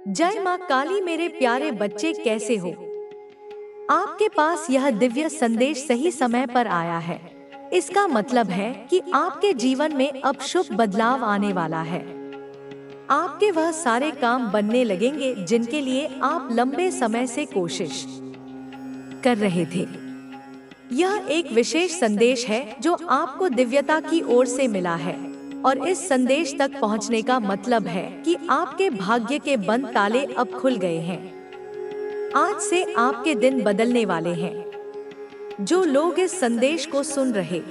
जय माँ काली मेरे प्यारे बच्चे, कैसे हो? आपके पास यह दिव्य संदेश सही समय पर आया है। इसका मतलब है कि आपके जीवन में अब शुभ बदलाव आने वाला है। आपके वह सारे काम बनने लगेंगे जिनके लिए आप लंबे समय से कोशिश कर रहे थे। यह एक विशेष संदेश है जो आपको दिव्यता की ओर से मिला है, और इस संदेश तक पहुंचने का मतलब है कि आपके भाग्य के बंद ताले अब खुल गए हैं। आज से आपके दिन बदलने वाले हैं। जो लोग इस संदेश को सुन रहे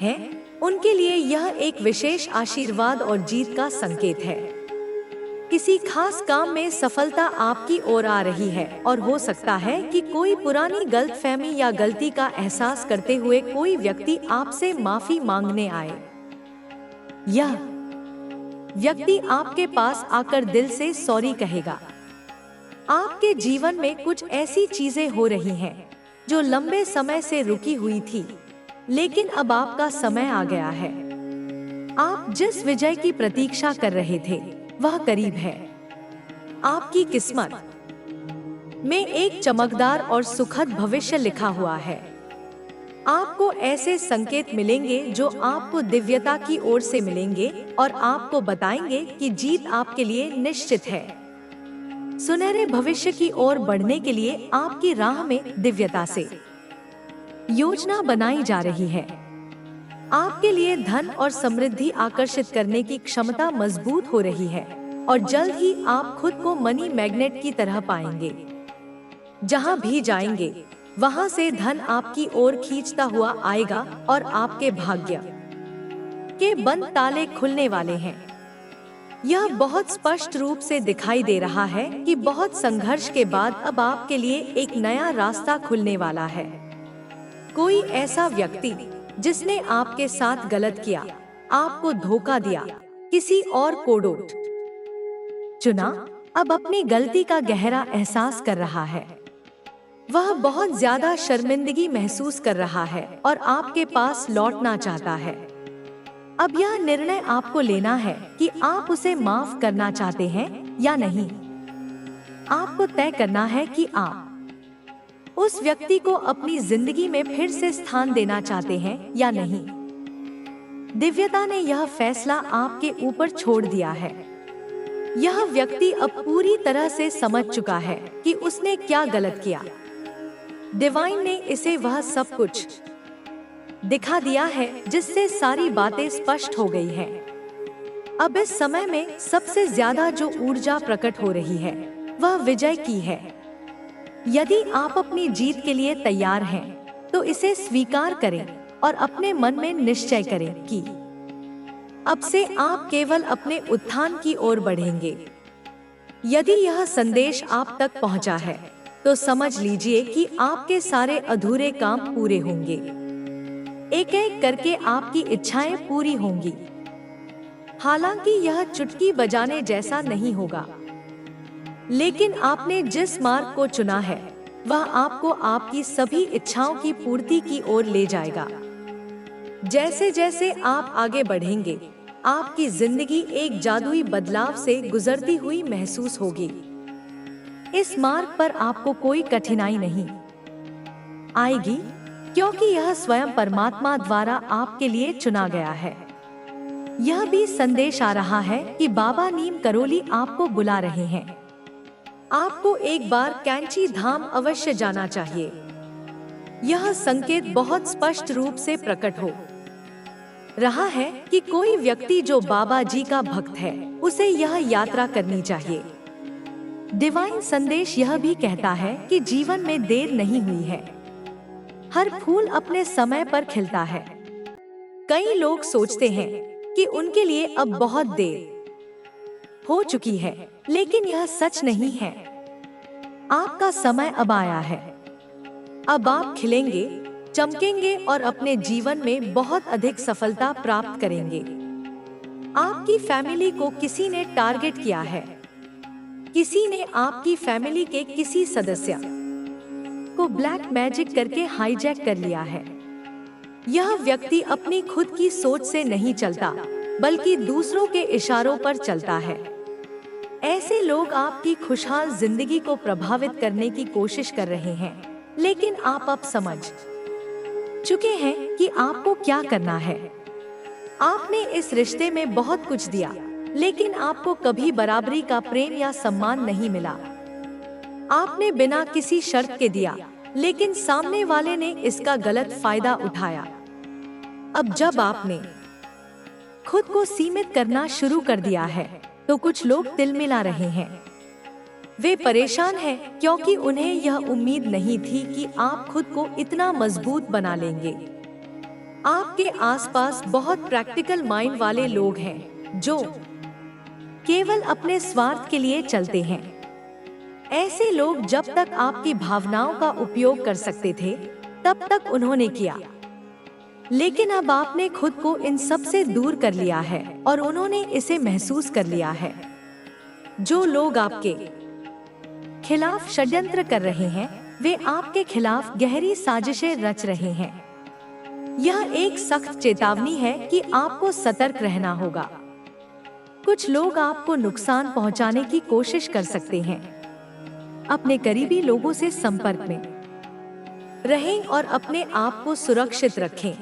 हैं, उनके लिए यह एक विशेष आशीर्वाद और जीत का संकेत है। किसी खास काम में सफलता आपकी ओर आ रही है, और हो सकता है कि कोई पुरानी गलतफहमी या गलती का एहसास करते हुए कोई व्यक्ति आपसे माफी मांगने आए। यह व्यक्ति आपके पास आकर दिल से सॉरी कहेगा। आपके जीवन में कुछ ऐसी चीजें हो रही हैं जो लंबे समय से रुकी हुई थी, लेकिन अब आपका समय आ गया है। आप जिस विजय की प्रतीक्षा कर रहे थे वह करीब है। आपकी किस्मत में एक चमकदार और सुखद भविष्य लिखा हुआ है। आपको ऐसे संकेत मिलेंगे जो आपको दिव्यता की ओर से मिलेंगे और आपको बताएंगे कि जीत आपके लिए निश्चित है। सुनहरे भविष्य की ओर बढ़ने के लिए आपकी राह में दिव्यता से योजना बनाई जा रही है। आपके लिए धन और समृद्धि आकर्षित करने की क्षमता मजबूत हो रही है, और जल्द ही आप खुद को मनी मैग्नेट की तरह पाएंगे। जहां भी जाएंगे वहां से धन आपकी ओर खींचता हुआ आएगा, और आपके भाग्य के बंद ताले खुलने वाले हैं। यह बहुत स्पष्ट रूप से दिखाई दे रहा है कि बहुत संघर्ष के बाद अब आपके लिए एक नया रास्ता खुलने वाला है। कोई ऐसा व्यक्ति जिसने आपके साथ गलत किया, आपको धोखा दिया, किसी और को डोट चुना, अब अपनी गलती का गहरा एहसास कर रहा है। वह बहुत ज्यादा शर्मिंदगी महसूस कर रहा है और आपके पास लौटना चाहता है। अब यह निर्णय आपको लेना है कि आप उसे माफ करना चाहते हैं या नहीं। आपको तय करना है कि आप उस व्यक्ति को अपनी जिंदगी में फिर से स्थान देना चाहते हैं या नहीं। दिव्यता ने यह फैसला आपके ऊपर छोड़ दिया है। यह व्यक्ति अब पूरी तरह से समझ चुका है कि उसने क्या गलत किया। डिवाइन ने इसे वह सब कुछ दिखा दिया है जिससे सारी बातें स्पष्ट हो गई हैं। अब इस समय में सबसे ज्यादा जो ऊर्जा प्रकट हो रही है वह विजय की है। यदि आप अपनी जीत के लिए तैयार हैं, तो इसे स्वीकार करें और अपने मन में निश्चय करें कि अब से आप केवल अपने उत्थान की ओर बढ़ेंगे। यदि यह संदेश आप तक पहुंचा है, तो समझ लीजिए कि आपके सारे अधूरे काम पूरे होंगे। एक एक करके आपकी इच्छाएं पूरी होंगी। हालांकि यह चुटकी बजाने जैसा नहीं होगा, लेकिन आपने जिस मार्ग को चुना है वह आपको आपकी सभी इच्छाओं की पूर्ति की ओर ले जाएगा। जैसे जैसे आप आगे बढ़ेंगे, आपकी जिंदगी एक जादुई बदलाव से गुजरती हुई महसूस होगी। इस मार्ग पर आपको कोई कठिनाई नहीं आएगी, क्योंकि यह स्वयं परमात्मा द्वारा आपके लिए चुना गया है। यह भी संदेश आ रहा है कि बाबा नीम करोली आपको बुला रहे हैं। आपको एक बार कैंची धाम अवश्य जाना चाहिए। यह संकेत बहुत स्पष्ट रूप से प्रकट हो रहा है कि कोई व्यक्ति जो बाबा जी का भक्त है, उसे यह यात्रा करनी चाहिए। डिवाइन संदेश यह भी कहता है कि जीवन में देर नहीं हुई है। हर फूल अपने समय पर खिलता है। कई लोग सोचते हैं कि उनके लिए अब बहुत देर हो चुकी है, लेकिन यह सच नहीं है। आपका समय अब आया है। अब आप खिलेंगे, चमकेंगे और अपने जीवन में बहुत अधिक सफलता प्राप्त करेंगे। आपकी फैमिली को किसी ने टारगेट किया है। किसी ने आपकी फैमिली के किसी सदस्य को ब्लैक मैजिक करके हाईजैक कर लिया है। यह व्यक्ति अपनी खुद की सोच से नहीं चलता, बल्कि दूसरों के इशारों पर चलता है। ऐसे लोग आपकी खुशहाल जिंदगी को प्रभावित करने की कोशिश कर रहे हैं, लेकिन आप अब समझ चुके हैं कि आपको क्या करना है। आपने इस रिश्ते में बहुत कुछ दिया, लेकिन आपको कभी बराबरी का प्रेम या सम्मान नहीं मिला। आपने बिना किसी शर्त के दिया, लेकिन सामने वाले ने इसका गलत फायदा उठाया। अब जब आपने खुद को सीमित करना शुरू कर दिया है, तो कुछ लोग तिलमिला रहे हैं। वे परेशान हैं क्योंकि उन्हें यह उम्मीद नहीं थी कि आप खुद को इतना मजबूत बना लेंगे। आपके आसपास बहुत प्रैक्टिकल माइंड वाले लोग हैं जो केवल अपने स्वार्थ के लिए चलते हैं। ऐसे लोग जब तक आपकी भावनाओं का उपयोग कर सकते थे, तब तक उन्होंने किया, लेकिन अब आपने खुद को इन सब से दूर कर लिया है और उन्होंने इसे महसूस कर लिया है। जो लोग आपके खिलाफ षड्यंत्र कर रहे हैं, वे आपके खिलाफ गहरी साजिशें रच रहे हैं। यह एक सख्त चेतावनी है कि आपको सतर्क रहना होगा। कुछ लोग आपको नुकसान पहुंचाने की कोशिश कर सकते हैं। अपने करीबी लोगों से संपर्क में रहें और अपने आप को सुरक्षित रखें।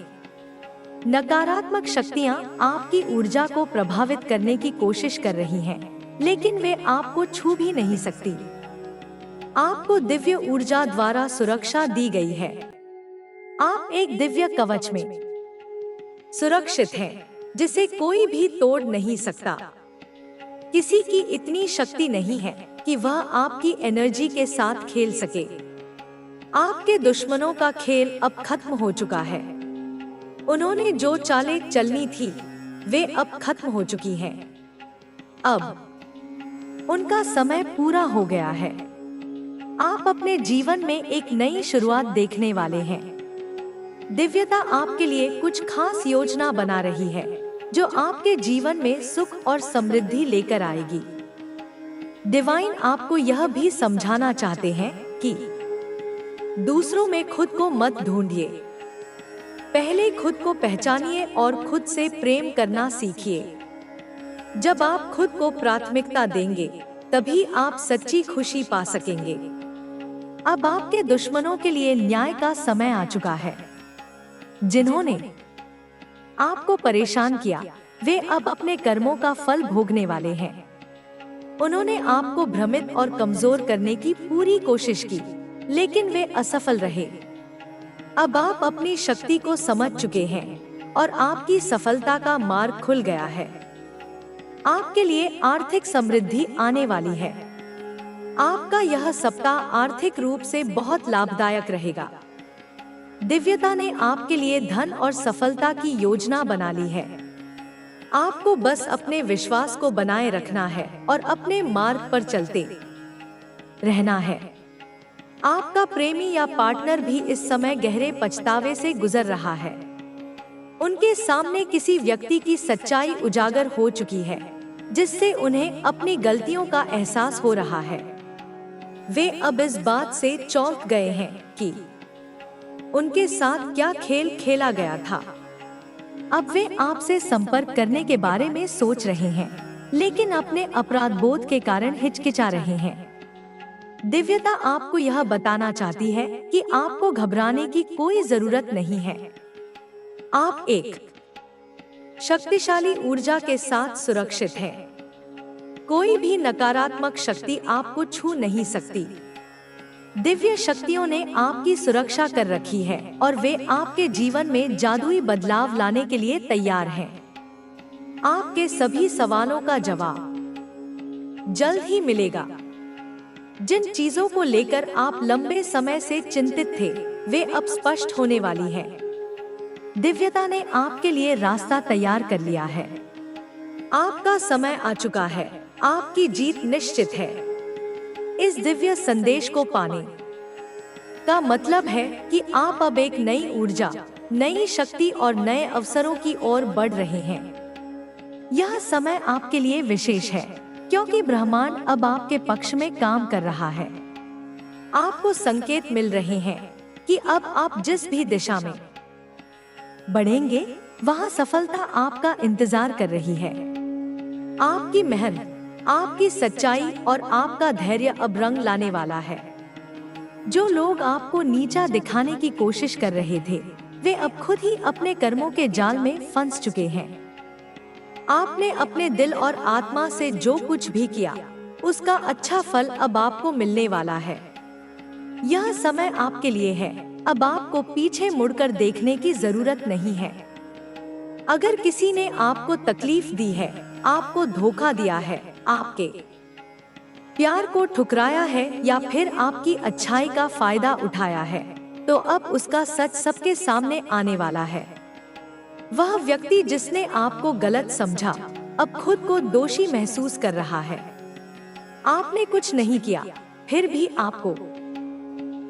नकारात्मक शक्तियां आपकी ऊर्जा को प्रभावित करने की कोशिश कर रही हैं, लेकिन वे आपको छू भी नहीं सकती। आपको दिव्य ऊर्जा द्वारा सुरक्षा दी गई है। आप एक दिव्य कवच में सुरक्षित हैं, जिसे कोई भी तोड़ नहीं सकता। किसी की इतनी शक्ति नहीं है कि वह आपकी एनर्जी के साथ खेल सके। आपके दुश्मनों का खेल अब खत्म हो चुका है। उन्होंने जो चालें चलनी थी, वे अब खत्म हो चुकी हैं। अब उनका समय पूरा हो गया है। आप अपने जीवन में एक नई शुरुआत देखने वाले हैं। दिव्यता आपके लिए कुछ खास योजना बना रही है, जो आपके जीवन में सुख और समृद्धि लेकर आएगी। डिवाइन आपको यह भी समझाना चाहते हैं कि दूसरों में खुद को मत ढूंढिए। पहले खुद को पहचानिए और खुद से प्रेम करना सीखिए। जब आप खुद को प्राथमिकता देंगे, तभी आप सच्ची खुशी पा सकेंगे। अब आपके दुश्मनों के लिए न्याय का समय आ चुका है। जिन्होंने आपको परेशान किया, वे अब अपने कर्मों का फल भोगने वाले हैं। उन्होंने आपको भ्रमित और कमजोर करने की पूरी कोशिश की, लेकिन वे असफल रहे। अब आप अपनी शक्ति को समझ चुके हैं और आपकी सफलता का मार्ग खुल गया है। आपके लिए आर्थिक समृद्धि आने वाली है। आपका यह सप्ताह आर्थिक रूप से बहुत लाभदायक रहेगा। दिव्यता ने आपके लिए धन और सफलता की योजना बना ली है। आपको बस अपने विश्वास को बनाए रखना है और अपने मार्ग पर चलते रहना है। आपका प्रेमी या पार्टनर भी इस समय गहरे पछतावे से गुजर रहा है। उनके सामने किसी व्यक्ति की सच्चाई उजागर हो चुकी है, जिससे उन्हें अपनी गलतियों का एहसास हो रहा है। वे अब इस बात से चौंक गए हैं कि उनके साथ क्या खेल खेला गया था। अब वे आपसे संपर्क करने के बारे में सोच रहे हैं, लेकिन अपने अपराध बोध के कारण हिचकिचा रहे हैं। दिव्यता आपको यह बताना चाहती है कि आपको घबराने की कोई जरूरत नहीं है। आप एक शक्तिशाली ऊर्जा के साथ सुरक्षित हैं। कोई भी नकारात्मक शक्ति आपको छू नहीं सकती। दिव्य शक्तियों ने आपकी सुरक्षा कर रखी है और वे आपके जीवन में जादुई बदलाव लाने के लिए तैयार हैं। आपके सभी सवालों का जवाब जल्द ही मिलेगा। जिन चीजों को लेकर आप लंबे समय से चिंतित थे, वे अब स्पष्ट होने वाली हैं। दिव्यता ने आपके लिए रास्ता तैयार कर लिया है। आपका समय आ चुका है। आपकी जीत निश्चित है। इस दिव्य संदेश को पाने का मतलब है कि आप अब एक नई ऊर्जा, नई शक्ति और नए अवसरों की ओर बढ़ रहे हैं। यह समय आपके लिए विशेष है, क्योंकि ब्रह्मांड अब आपके पक्ष में काम कर रहा है। आपको संकेत मिल रहे हैं कि अब आप जिस भी दिशा में बढ़ेंगे, वहां सफलता आपका इंतजार कर रही है। आपकी मेहनत, आपकी सच्चाई और आपका धैर्य अब रंग लाने वाला है। जो लोग आपको नीचा दिखाने की कोशिश कर रहे थे, वे अब खुद ही अपने कर्मों के जाल में फंस चुके हैं। आपने अपने दिल और आत्मा से जो कुछ भी किया, उसका अच्छा फल अब आपको मिलने वाला है। यह समय आपके लिए है। अब आपको पीछे मुड़कर देखने की जरूरत नहीं है। अगर किसी ने आपको तकलीफ दी है, आपको धोखा दिया है, आपके प्यार को ठुकराया है या फिर आपकी अच्छाई का फायदा उठाया है, तो अब उसका सच सबके सामने आने वाला है। वह व्यक्ति जिसने आपको गलत समझा, अब खुद को दोषी महसूस कर रहा है। आपने कुछ नहीं किया, फिर भी आपको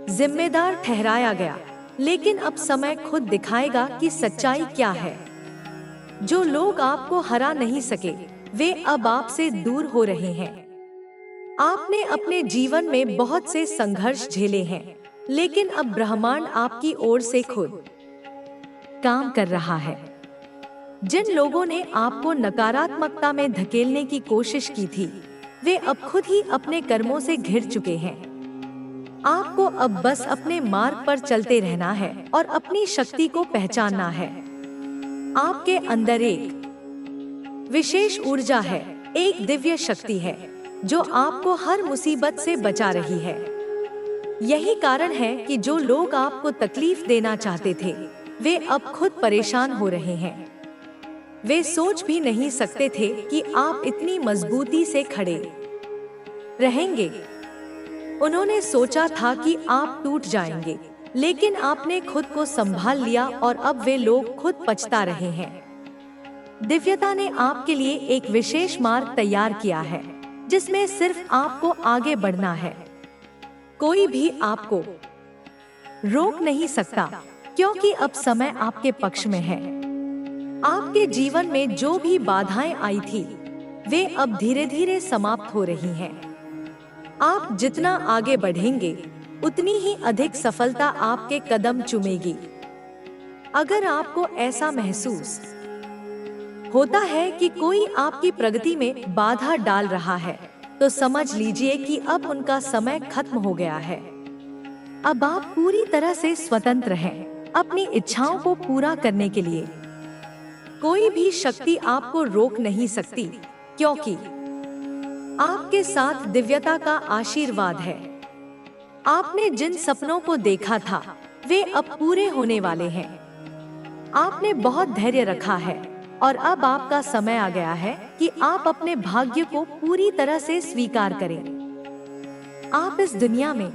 जिम्मेदार ठहराया गया। लेकिन अब समय खुद दिखाएगा कि सच्चाई क्या है। जो लोग आपको हरा नहीं सके, वे अब आपसे दूर हो रहे हैं। आपने अपने जीवन में बहुत से संघर्ष झेले हैं, लेकिन अब ब्रह्मांड आपकी ओर से खुद काम कर रहा है। जिन लोगों ने आपको नकारात्मकता में धकेलने की कोशिश की थी, वे अब खुद ही अपने कर्मों से घिर चुके हैं। आपको अब बस अपने मार्ग पर चलते रहना है और अपनी शक्ति को पहचानना है। आपके अंदर एक विशेष ऊर्जा है, एक दिव्य शक्ति है जो आपको हर मुसीबत से बचा रही है। यही कारण है कि जो लोग आपको तकलीफ देना चाहते थे, वे अब खुद परेशान हो रहे हैं। वे सोच भी नहीं सकते थे कि आप इतनी मजबूती से खड़े रहेंगे। उन्होंने सोचा था कि आप टूट जाएंगे, लेकिन आपने खुद को संभाल लिया और अब वे लोग खुद पछता रहे हैं। दिव्यता ने आपके लिए एक विशेष मार्ग तैयार किया है, जिसमें सिर्फ आपको आगे बढ़ना है। कोई भी आपको रोक नहीं सकता, क्योंकि अब समय आपके पक्ष में है। आपके जीवन में जो भी बाधाएं आई थी, वे अब धीरे धीरे समाप्त हो रही हैं। आप जितना आगे बढ़ेंगे, उतनी ही अधिक सफलता आपके कदम चूमेगी। अगर आपको ऐसा महसूस होता है कि कोई आपकी प्रगति में बाधा डाल रहा है, तो समझ लीजिए कि अब उनका समय खत्म हो गया है। अब आप पूरी तरह से स्वतंत्र हैं, अपनी इच्छाओं को पूरा करने के लिए। कोई भी शक्ति आपको रोक नहीं सकती, क्योंकि आपके साथ दिव्यता का आशीर्वाद है। आपने जिन सपनों को देखा था, वे अब पूरे होने वाले हैं। आपने बहुत धैर्य रखा है और अब आपका समय आ गया है कि आप अपने भाग्य को पूरी तरह से स्वीकार करें। आप इस दुनिया में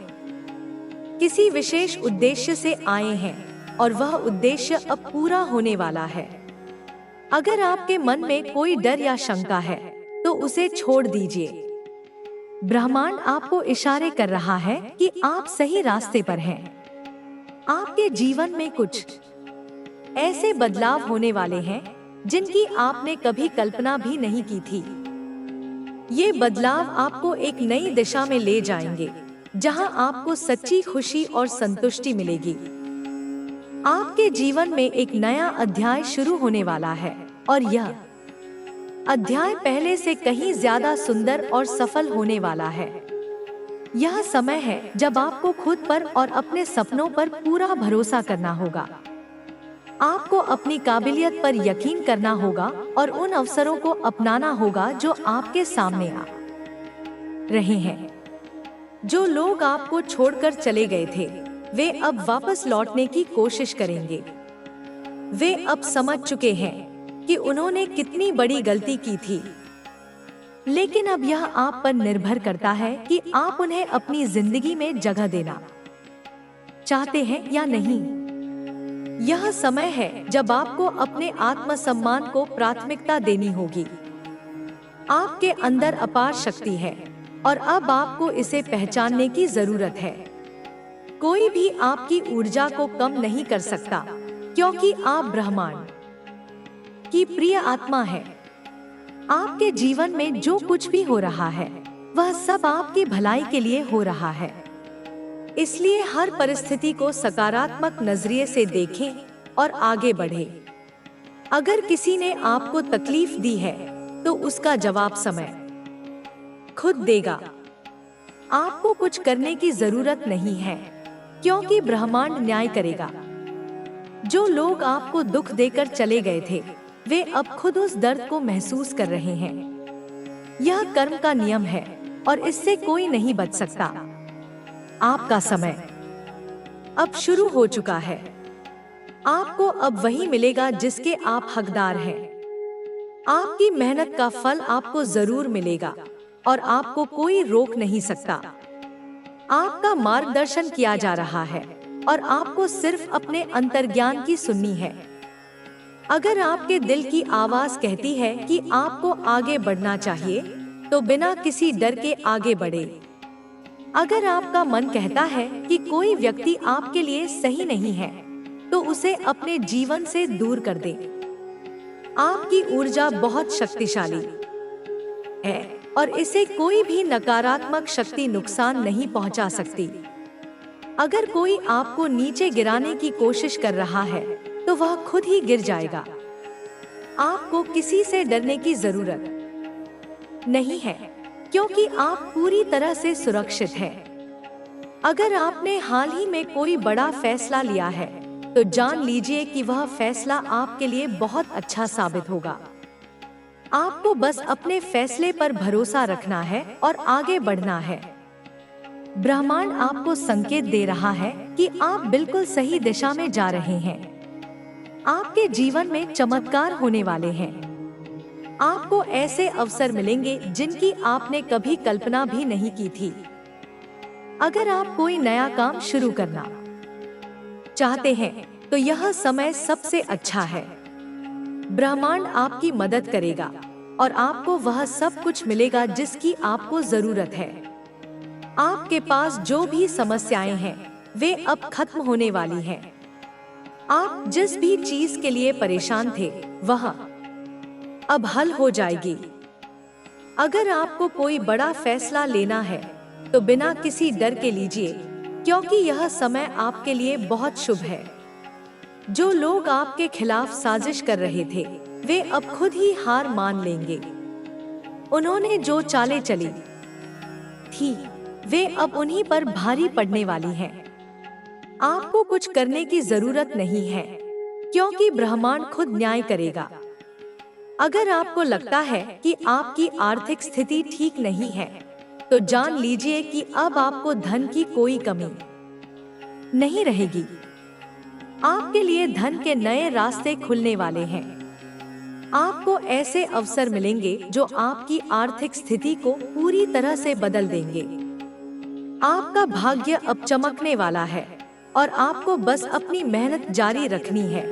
किसी विशेष उद्देश्य से आए हैं और वह उद्देश्य अब पूरा होने वाला है। अगर आपके मन में कोई डर या शंका है, तो उसे छोड़ दीजिए। ब्रह्मांड आपको इशारे कर रहा है कि आप सही रास्ते पर हैं। आपके जीवन में कुछ ऐसे बदलाव होने वाले हैं जिनकी आपने कभी कल्पना भी नहीं की थी। ये बदलाव आपको एक नई दिशा में ले जाएंगे, जहां आपको सच्ची खुशी और संतुष्टि मिलेगी। आपके जीवन में एक नया अध्याय शुरू होने वाला है और यह अध्याय पहले से कहीं ज्यादा सुंदर और सफल होने वाला है। यह समय है जब आपको खुद पर और अपने सपनों पर पूरा भरोसा करना होगा। आपको अपनी काबिलियत पर यकीन करना होगा और उन अवसरों को अपनाना होगा जो आपके सामने आ रहे हैं। जो लोग आपको छोड़कर चले गए थे, वे अब वापस लौटने की कोशिश करेंगे। वे अब समझ चुके हैं कि उन्होंने कितनी बड़ी गलती की थी, लेकिन अब यह आप पर निर्भर करता है कि आप उन्हें अपनी जिंदगी में जगह देना चाहते हैं या नहीं। यह समय है जब आपको अपने आत्मसम्मान को प्राथमिकता देनी होगी। आपके अंदर अपार शक्ति है और अब आपको इसे पहचानने की जरूरत है। कोई भी आपकी ऊर्जा को कम नहीं कर सकता, क्योंकि आप ब्रह्मांड की प्रिय आत्मा है। आपके जीवन में जो कुछ भी हो रहा है, वह सब आपकी भलाई के लिए हो रहा है। इसलिए हर परिस्थिति को सकारात्मक नजरिए से देखें और आगे बढ़ें। अगर किसी ने आपको तकलीफ दी है, तो उसका जवाब समय खुद देगा। आपको कुछ करने की जरूरत नहीं है, क्योंकि ब्रह्मांड न्याय करेगा। जो लोग आपको दुख देकर चले गए थे, वे अब खुद उस दर्द को महसूस कर रहे हैं। यह कर्म का नियम है और इससे कोई नहीं बच सकता। आपका समय अब शुरू हो चुका है। आपको अब वही मिलेगा जिसके आप हकदार हैं। आपकी मेहनत का फल आपको जरूर मिलेगा और आपको कोई रोक नहीं सकता। आपका मार्गदर्शन किया जा रहा है और आपको सिर्फ अपने अंतर्ज्ञान की सुननी है। अगर आपके दिल की आवाज कहती है कि आपको आगे बढ़ना चाहिए, तो बिना किसी डर के आगे बढ़े। अगर आपका मन कहता है कि कोई व्यक्ति आपके लिए सही नहीं है, तो उसे अपने जीवन से दूर कर दे। आपकी ऊर्जा बहुत शक्तिशाली है और इसे कोई भी नकारात्मक शक्ति नुकसान नहीं पहुंचा सकती। अगर कोई आपको नीचे गिराने की कोशिश कर रहा है, तो वह खुद ही गिर जाएगा। आपको किसी से डरने की जरूरत नहीं है, क्योंकि आप पूरी तरह से सुरक्षित हैं। अगर आपने हाल ही में कोई बड़ा फैसला लिया है, तो जान लीजिए कि वह फैसला आपके लिए बहुत अच्छा साबित होगा। आपको बस अपने फैसले पर भरोसा रखना है और आगे बढ़ना है। ब्रह्मांड आपको संकेत दे रहा है कि आप बिल्कुल सही दिशा में जा रहे हैं। आपके जीवन में चमत्कार होने वाले हैं। आपको ऐसे अवसर मिलेंगे जिनकी आपने कभी कल्पना भी नहीं की थी। अगर आप कोई नया काम शुरू करना चाहते हैं, तो यह समय सबसे अच्छा है। ब्रह्मांड आपकी मदद करेगा और आपको वह सब कुछ मिलेगा जिसकी आपको जरूरत है। आपके पास जो भी समस्याएं हैं, वे अब खत्म होने वाली हैं। आप जिस भी चीज के लिए परेशान थे, वह अब हल हो जाएगी। अगर आपको कोई बड़ा फैसला लेना है, तो बिना किसी डर के लीजिए, क्योंकि यह समय आपके लिए बहुत शुभ है। जो लोग आपके खिलाफ साजिश कर रहे थे, वे अब खुद ही हार मान लेंगे। उन्होंने जो चालें चली थी, वे अब उन्हीं पर भारी पड़ने वाली हैं। आपको कुछ करने की जरूरत नहीं है, क्योंकि ब्रह्मांड खुद न्याय करेगा। अगर आपको लगता है कि आपकी आर्थिक स्थिति ठीक नहीं है, तो जान लीजिए कि अब आपको धन की कोई कमी नहीं रहेगी। आपके लिए धन के नए रास्ते खुलने वाले हैं। आपको ऐसे अवसर मिलेंगे जो आपकी आर्थिक स्थिति को पूरी तरह से बदल देंगे। आपका भाग्य अब चमकने वाला है और आपको बस अपनी मेहनत जारी रखनी है।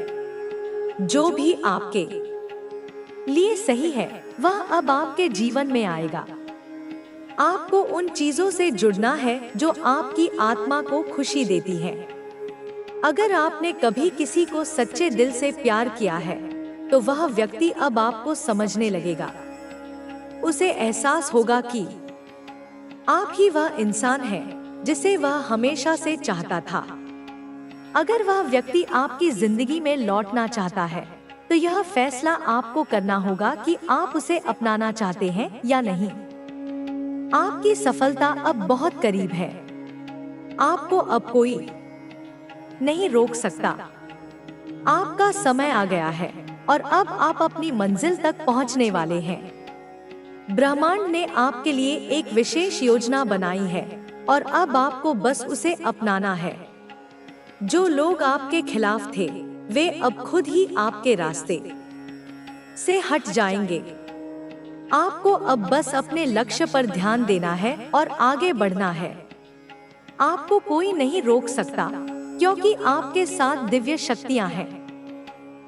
जो भी आपके लिए सही है, वह अब आपके जीवन में आएगा। आपको उन चीजों से जुड़ना है जो आपकी आत्मा को खुशी देती हैं। अगर आपने कभी किसी को सच्चे दिल से प्यार किया है, तो वह व्यक्ति अब आपको समझने लगेगा। उसे एहसास होगा कि आप ही वह इंसान है जिसे वह हमेशा से चाहता था। अगर वह व्यक्ति आपकी जिंदगी में लौटना चाहता है, तो यह फैसला आपको करना होगा कि आप उसे अपनाना चाहते हैं या नहीं। आपकी सफलता अब बहुत करीब है। आपको अब कोई नहीं रोक सकता। आपका समय आ गया है और अब आप अपनी मंजिल तक पहुंचने वाले हैं। ब्रह्मांड ने आपके लिए एक विशेष योजना बनाई है और अब आपको बस उसे अपनाना है। जो लोग आपके खिलाफ थे, वे अब खुद ही आपके रास्ते से हट जाएंगे। आपको अब बस अपने लक्ष्य पर ध्यान देना है और आगे बढ़ना है। आपको कोई नहीं रोक सकता, क्योंकि आपके साथ दिव्य शक्तियां हैं।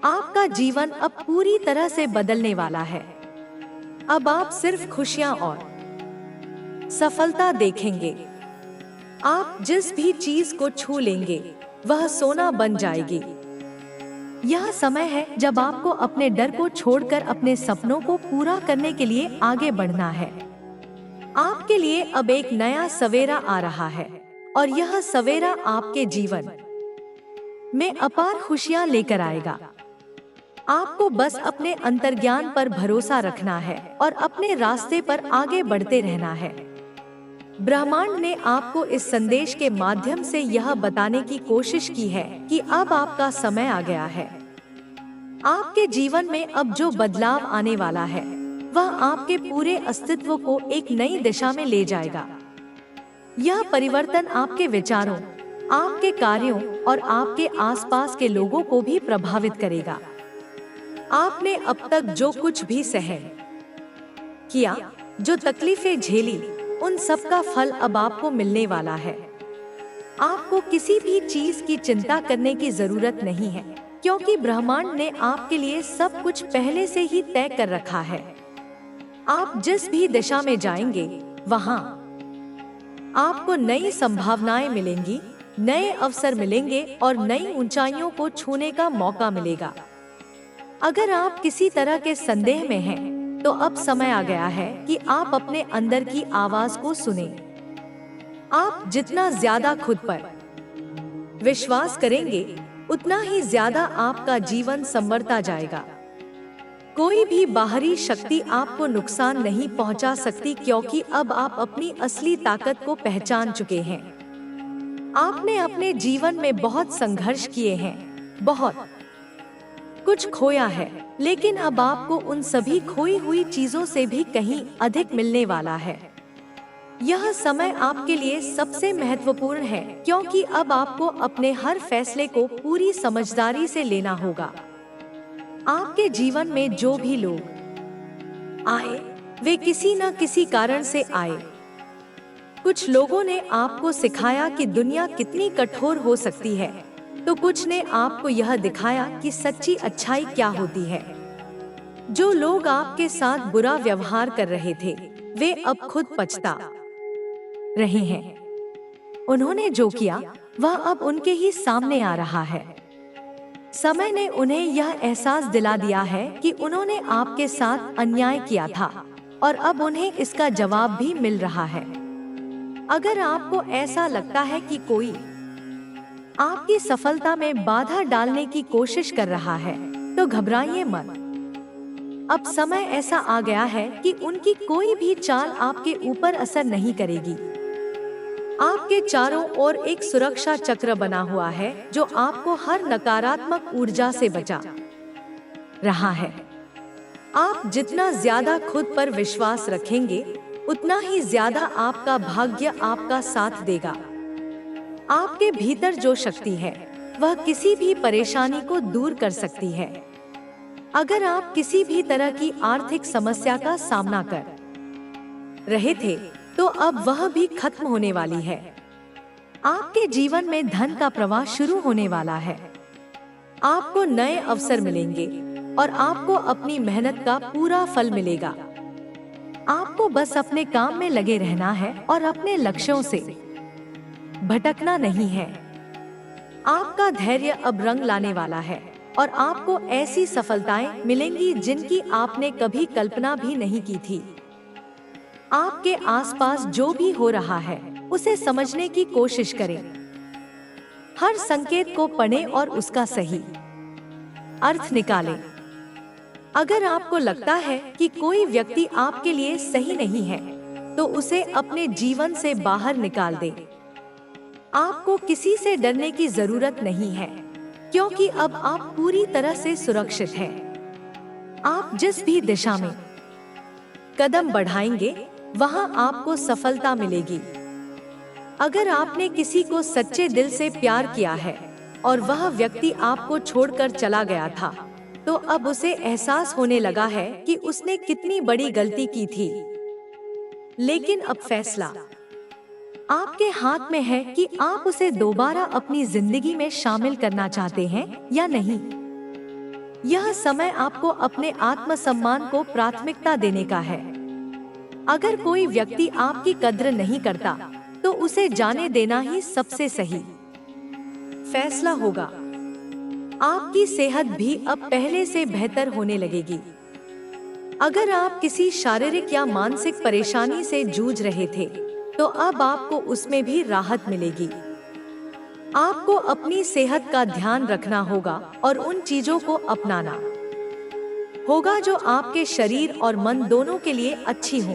आपका जीवन अब पूरी तरह से बदलने वाला है। अब आप सिर्फ खुशियां और सफलता देखेंगे। आप जिस भी चीज को छू लेंगे, वह सोना बन जाएगी। यह समय है जब आपको अपने डर को छोड़कर अपने सपनों को पूरा करने के लिए आगे बढ़ना है। आपके लिए अब एक नया सवेरा आ रहा है और यह सवेरा आपके जीवन में अपार खुशियां लेकर आएगा। आपको बस अपने अंतर्ज्ञान पर भरोसा रखना है और अपने रास्ते पर आगे बढ़ते रहना है। ब्रह्मांड ने आपको इस संदेश के माध्यम से यह बताने की कोशिश की है कि अब आपका समय आ गया है। आपके जीवन में अब जो बदलाव आने वाला है वह आपके पूरे अस्तित्व को एक नई दिशा में ले जाएगा। यह परिवर्तन आपके विचारों, आपके कार्यों और आपके आसपास के लोगों को भी प्रभावित करेगा। आपने अब तक जो कुछ भी सहन किया, जो तकलीफें झेली, उन सब का फल अब आपको मिलने वाला है। आपको किसी भी चीज की चिंता करने की जरूरत नहीं है, क्योंकि ब्रह्मांड ने आपके लिए सब कुछ पहले से ही तय कर रखा है। आप जिस भी दिशा में जाएंगे, वहां आपको नई संभावनाएं मिलेंगी, नए अवसर मिलेंगे और नई ऊंचाइयों को छूने का मौका मिलेगा। अगर आप किसी तरह के संदेह में हैं, तो अब समय आ गया है कि आप अपने अंदर की आवाज को सुनें। आप जितना ज्यादा खुद पर विश्वास करेंगे, उतना ही ज्यादा आपका जीवन संवरता जाएगा। कोई भी बाहरी शक्ति आपको नुकसान नहीं पहुंचा सकती, क्योंकि अब आप अपनी असली ताकत को पहचान चुके हैं। आपने अपने जीवन में बहुत संघर्ष किए हैं, बहुत कुछ खोया है, लेकिन अब आपको उन सभी खोई हुई चीजों से भी कहीं अधिक मिलने वाला है। यह समय आपके लिए सबसे महत्वपूर्ण है, क्योंकि अब आपको अपने हर फैसले को पूरी समझदारी से लेना होगा। आपके जीवन में जो भी लोग आए, वे किसी न किसी कारण से आए। कुछ लोगों ने आपको सिखाया कि दुनिया कितनी कठोर हो सकती है, तो कुछ ने आपको यह दिखाया कि सच्ची अच्छाई क्या होती है। जो लोग आपके साथ बुरा व्यवहार कर रहे थे, वे अब खुद पछता रहे हैं। उन्होंने जो किया वह अब उनके ही सामने आ रहा है। समय ने उन्हें यह एहसास दिला दिया है कि उन्होंने आपके साथ अन्याय किया था और अब उन्हें इसका जवाब भी मिल रहा है। अगर आपको ऐसा लगता है कि कोई आपकी सफलता में बाधा डालने की कोशिश कर रहा है, तो घबराइए मत। अब समय ऐसा आ गया है कि उनकी कोई भी चाल आपके ऊपर असर नहीं करेगी। आपके चारों ओर एक सुरक्षा चक्र बना हुआ है, जो आपको हर नकारात्मक ऊर्जा से बचा रहा है। आप जितना ज्यादा खुद पर विश्वास रखेंगे, उतना ही ज्यादा आपका भाग्य आपका साथ देगा। आपके भीतर जो शक्ति है, वह किसी भी परेशानी को दूर कर सकती है। अगर आप किसी भी तरह की आर्थिक समस्या का सामना कर रहे थे, तो अब वह भी खत्म होने वाली है। आपके जीवन में धन का प्रवाह शुरू होने वाला है। आपको नए अवसर मिलेंगे और आपको अपनी मेहनत का पूरा फल मिलेगा। आपको बस अपने काम में लगे रहना है और अपने लक्ष्यों से भटकना नहीं है। आपका धैर्य अब रंग लाने वाला है और आपको ऐसी सफलताएं मिलेंगी जिनकी आपने कभी कल्पना भी नहीं की थी। आपके आसपास जो भी हो रहा है, उसे समझने की कोशिश करें। हर संकेत को पढ़ें और उसका सही अर्थ निकालें। अगर आपको लगता है कि कोई व्यक्ति आपके लिए सही नहीं है, तो उसे अपने जीवन से बाहर निकाल दें। आपको किसी से डरने की जरूरत नहीं है, क्योंकि अब आप पूरी तरह से सुरक्षित हैं। आप जिस भी दिशा में कदम बढ़ाएंगे, वहां आपको सफलता मिलेगी। अगर आपने किसी को सच्चे दिल से प्यार किया है और वह व्यक्ति आपको छोड़कर चला गया था, तो अब उसे एहसास होने लगा है कि उसने कितनी बड़ी गलती की थी। लेकिन अब फैसला आपके हाथ में है कि आप उसे दोबारा अपनी जिंदगी में शामिल करना चाहते हैं या नहीं। यह समय आपको अपने आत्मसम्मान को प्राथमिकता देने का है। अगर कोई व्यक्ति आपकी कद्र नहीं करता, तो उसे जाने देना ही सबसे सही फैसला होगा। आपकी सेहत भी अब पहले से बेहतर होने लगेगी। अगर आप किसी शारीरिक या मानसिक परेशानी से जूझ रहे थे, तो अब आपको उसमें भी राहत मिलेगी। आपको अपनी सेहत का ध्यान रखना होगा और उन चीजों को अपनाना होगा जो आपके शरीर और मन दोनों के लिए अच्छी हो।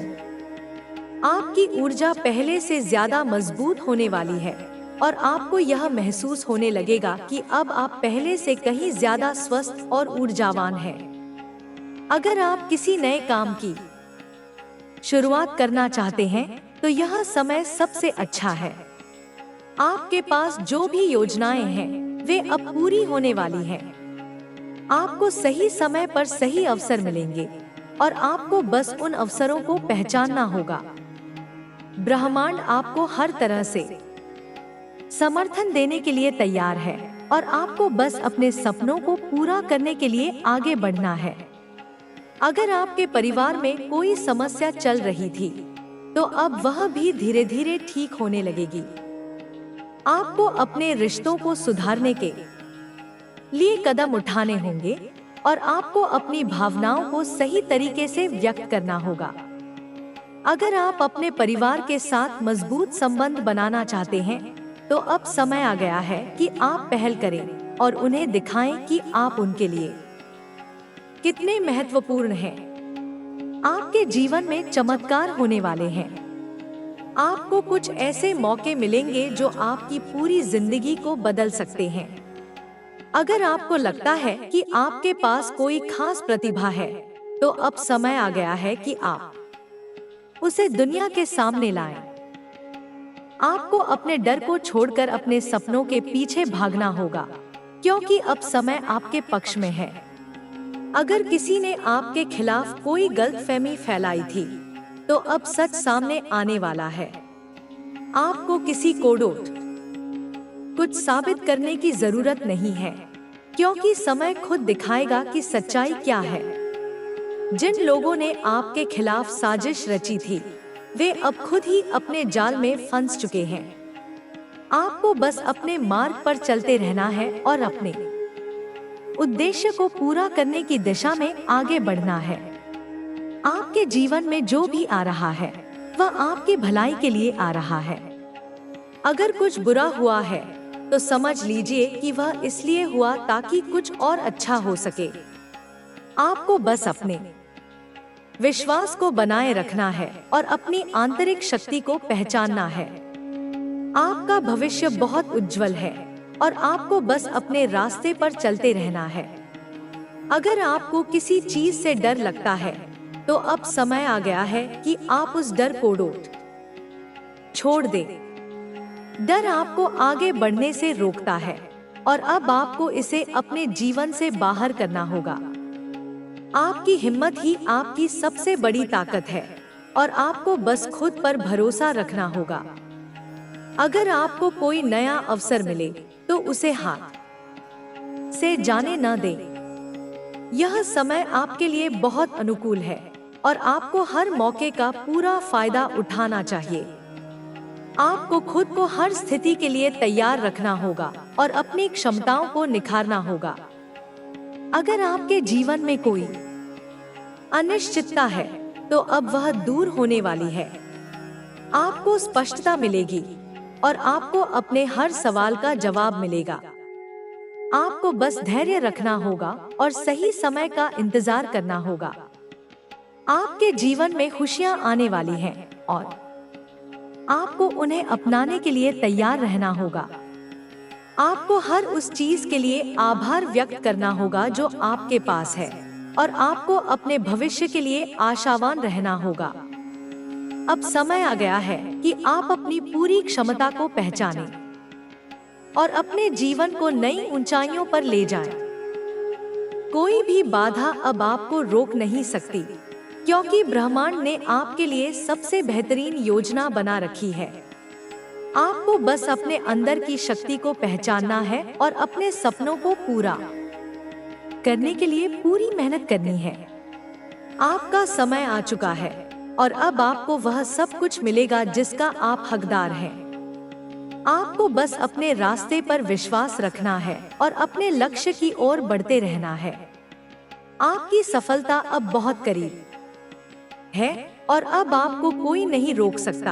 आपकी ऊर्जा पहले से ज्यादा मजबूत होने वाली है और आपको यह महसूस होने लगेगा कि अब आप पहले से कहीं ज्यादा स्वस्थ और ऊर्जावान हैं। अगर आप किसी नए काम की शुरुआत करना चाहते हैं तो यह समय सबसे अच्छा है। आपके पास जो भी योजनाएं हैं वे अब पूरी होने वाली हैं। आपको सही समय पर सही अवसर मिलेंगे और आपको बस उन अवसरों को पहचानना होगा। ब्रह्मांड आपको हर तरह से समर्थन देने के लिए तैयार है और आपको बस अपने सपनों को पूरा करने के लिए आगे बढ़ना है। अगर आपके परिवार में कोई समस्या चल रही थी तो अब वह भी धीरे धीरे ठीक होने लगेगी। आपको अपने रिश्तों को सुधारने के लिए कदम उठाने होंगे और आपको अपनी भावनाओं को सही तरीके से व्यक्त करना होगा। अगर आप अपने परिवार के साथ मजबूत संबंध बनाना चाहते हैं तो अब समय आ गया है कि आप पहल करें और उन्हें दिखाएं कि आप उनके लिए कितने महत्वपूर्ण हैं। आपके जीवन में चमत्कार होने वाले हैं। आपको कुछ ऐसे मौके मिलेंगे जो आपकी पूरी जिंदगी को बदल सकते हैं। अगर आपको लगता है कि आपके पास कोई खास प्रतिभा है तो अब समय आ गया है कि आप उसे दुनिया के सामने लाएं। आपको अपने डर को छोड़कर अपने सपनों के पीछे भागना होगा क्योंकि अब समय आपके पक्ष में है। अगर किसी ने आपके खिलाफ कोई गलतफहमी फैलाई थी तो अब सच सामने आने वाला है। आपको किसी को कुछ साबित करने की जरूरत नहीं है क्योंकि समय खुद दिखाएगा कि सच्चाई क्या है। जिन लोगों ने आपके खिलाफ साजिश रची थी वे अब खुद ही अपने जाल में फंस चुके हैं। आपको बस अपने मार्ग पर चलते रहना है और अपने उद्देश्य को पूरा करने की दिशा में आगे बढ़ना है। आपके जीवन में जो भी आ रहा है वह आपकी भलाई के लिए आ रहा है। अगर कुछ बुरा हुआ है तो समझ लीजिए कि वह इसलिए हुआ ताकि कुछ और अच्छा हो सके। आपको बस अपने विश्वास को बनाए रखना है और अपनी आंतरिक शक्ति को पहचानना है। आपका भविष्य बहुत उज्जवल है और आपको बस अपने रास्ते पर चलते रहना है। अगर आपको किसी चीज से डर लगता है तो अब समय आ गया है कि आप उस डर को छोड़ दें। डर आपको आगे बढ़ने से रोकता है और अब आपको इसे अपने जीवन से बाहर करना होगा। आपकी हिम्मत ही आपकी सबसे बड़ी ताकत है और आपको बस खुद पर भरोसा रखना होगा। अगर आपको कोई नया अवसर मिले तो उसे हाथ से जाने न दें। यह समय आपके लिए बहुत अनुकूल है और आपको हर मौके का पूरा फायदा उठाना चाहिए। आपको खुद को हर स्थिति के लिए तैयार रखना होगा और अपनी क्षमताओं को निखारना होगा। अगर आपके जीवन में कोई अनिश्चितता है तो अब वह दूर होने वाली है। आपको स्पष्टता मिलेगी और आपको अपने हर सवाल का जवाब मिलेगा। आपको बस धैर्य रखना होगा और सही समय का इंतजार करना होगा। आपके जीवन में खुशियां आने वाली हैं और आपको उन्हें अपनाने के लिए तैयार रहना होगा। आपको हर उस चीज के लिए आभार व्यक्त करना होगा जो आपके पास है और आपको अपने भविष्य के लिए आशावान रहना होगा। अब समय आ गया है कि आप अपनी पूरी क्षमता को पहचानें और अपने जीवन को नई ऊंचाइयों पर ले जाएं। कोई भी बाधा अब आपको रोक नहीं सकती क्योंकि ब्रह्मांड ने आपके लिए सबसे बेहतरीन योजना बना रखी है। आपको बस अपने अंदर की शक्ति को पहचानना है और अपने सपनों को पूरा करने के लिए पूरी मेहनत करनी है। आपका समय आ चुका है और अब आपको वह सब कुछ मिलेगा जिसका आप हकदार हैं। आपको बस अपने रास्ते पर विश्वास रखना है और अपने लक्ष्य की ओर बढ़ते रहना है। आपकी सफलता अब बहुत करीब है और अब आपको कोई नहीं रोक सकता।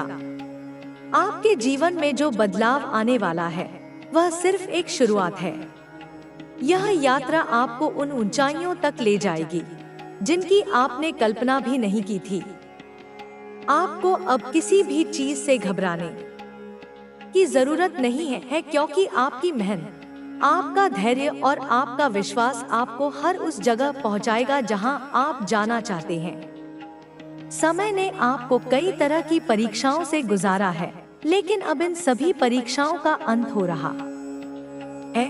आपके जीवन में जो बदलाव आने वाला है वह सिर्फ एक शुरुआत है। यह यात्रा आपको उन ऊंचाइयों तक ले जाएगी जिनकी आपने कल्पना भी नहीं की थी। आपको अब किसी भी चीज से घबराने की जरूरत नहीं है, क्योंकि आपकी मेहनत, आपका धैर्य और आपका विश्वास आपको हर उस जगह पहुंचाएगा जहां आप जाना चाहते हैं। समय ने आपको कई तरह की परीक्षाओं से गुजारा है, लेकिन अब इन सभी परीक्षाओं का अंत हो रहा है।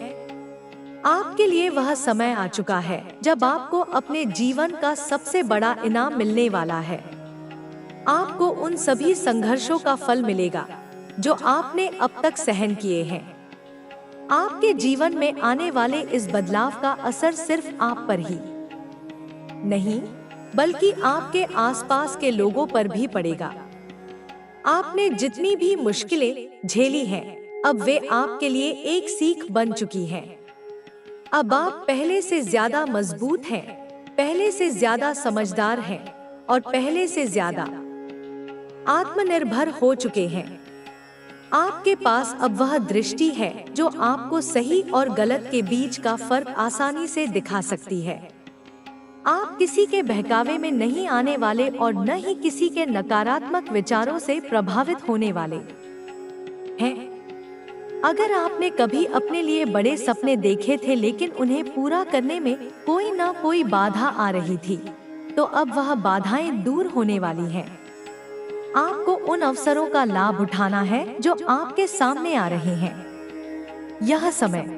आपके लिए वह समय आ चुका है जब आपको अपने जीवन का सबसे बड़ा इनाम मिलने वाला है। आपको उन सभी संघर्षों का फल मिलेगा जो आपने अब तक सहन किए हैं। आपके जीवन में आने वाले इस बदलाव का असर सिर्फ आप पर ही नहीं, बल्कि आपके आसपास के लोगों पर भी पड़ेगा। आपने जितनी भी मुश्किलें झेली हैं, अब वे आपके लिए एक सीख बन चुकी हैं। अब आप पहले से ज्यादा मजबूत हैं, पहले से ज्यादा समझदार हैं और पहले से ज्यादा आत्मनिर्भर हो चुके हैं। आपके पास अब वह दृष्टि है जो आपको सही और गलत के बीच का फर्क आसानी से दिखा सकती है। आप किसी के बहकावे में नहीं आने वाले और न ही किसी के नकारात्मक विचारों से प्रभावित होने वाले हैं। अगर आपने कभी अपने लिए बड़े सपने देखे थे लेकिन उन्हें पूरा करने में कोई ना कोई बाधा आ रही थी, तो अब वह बाधाएं दूर होने वाली हैं। आपको उन अवसरों का लाभ उठाना है जो आपके सामने आ रहे हैं। यह समय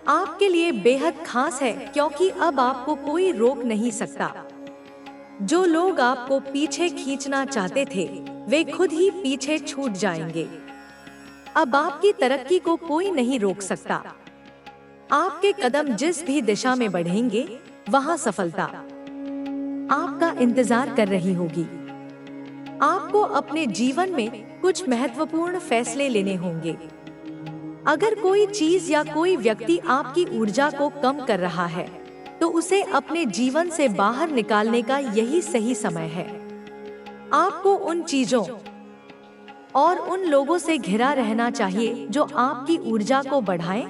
आपके लिए बेहद खास है, क्योंकि अब आपको कोई रोक नहीं सकता। जो लोग आपको पीछे खींचना चाहते थे, वे खुद ही पीछे छूट जाएंगे। अब आपकी तरक्की को कोई नहीं रोक सकता। आपके कदम जिस भी दिशा में बढ़ेंगे, वहां सफलता आपका इंतजार कर रही होगी। आपको अपने जीवन में कुछ महत्वपूर्ण फैसले लेने होंगे। अगर कोई चीज या कोई व्यक्ति आपकी ऊर्जा को कम कर रहा है, तो उसे अपने जीवन से बाहर निकालने का यही सही समय है। आपको उन चीजों और उन लोगों से घिरा रहना चाहिए जो आपकी ऊर्जा को बढ़ाएं,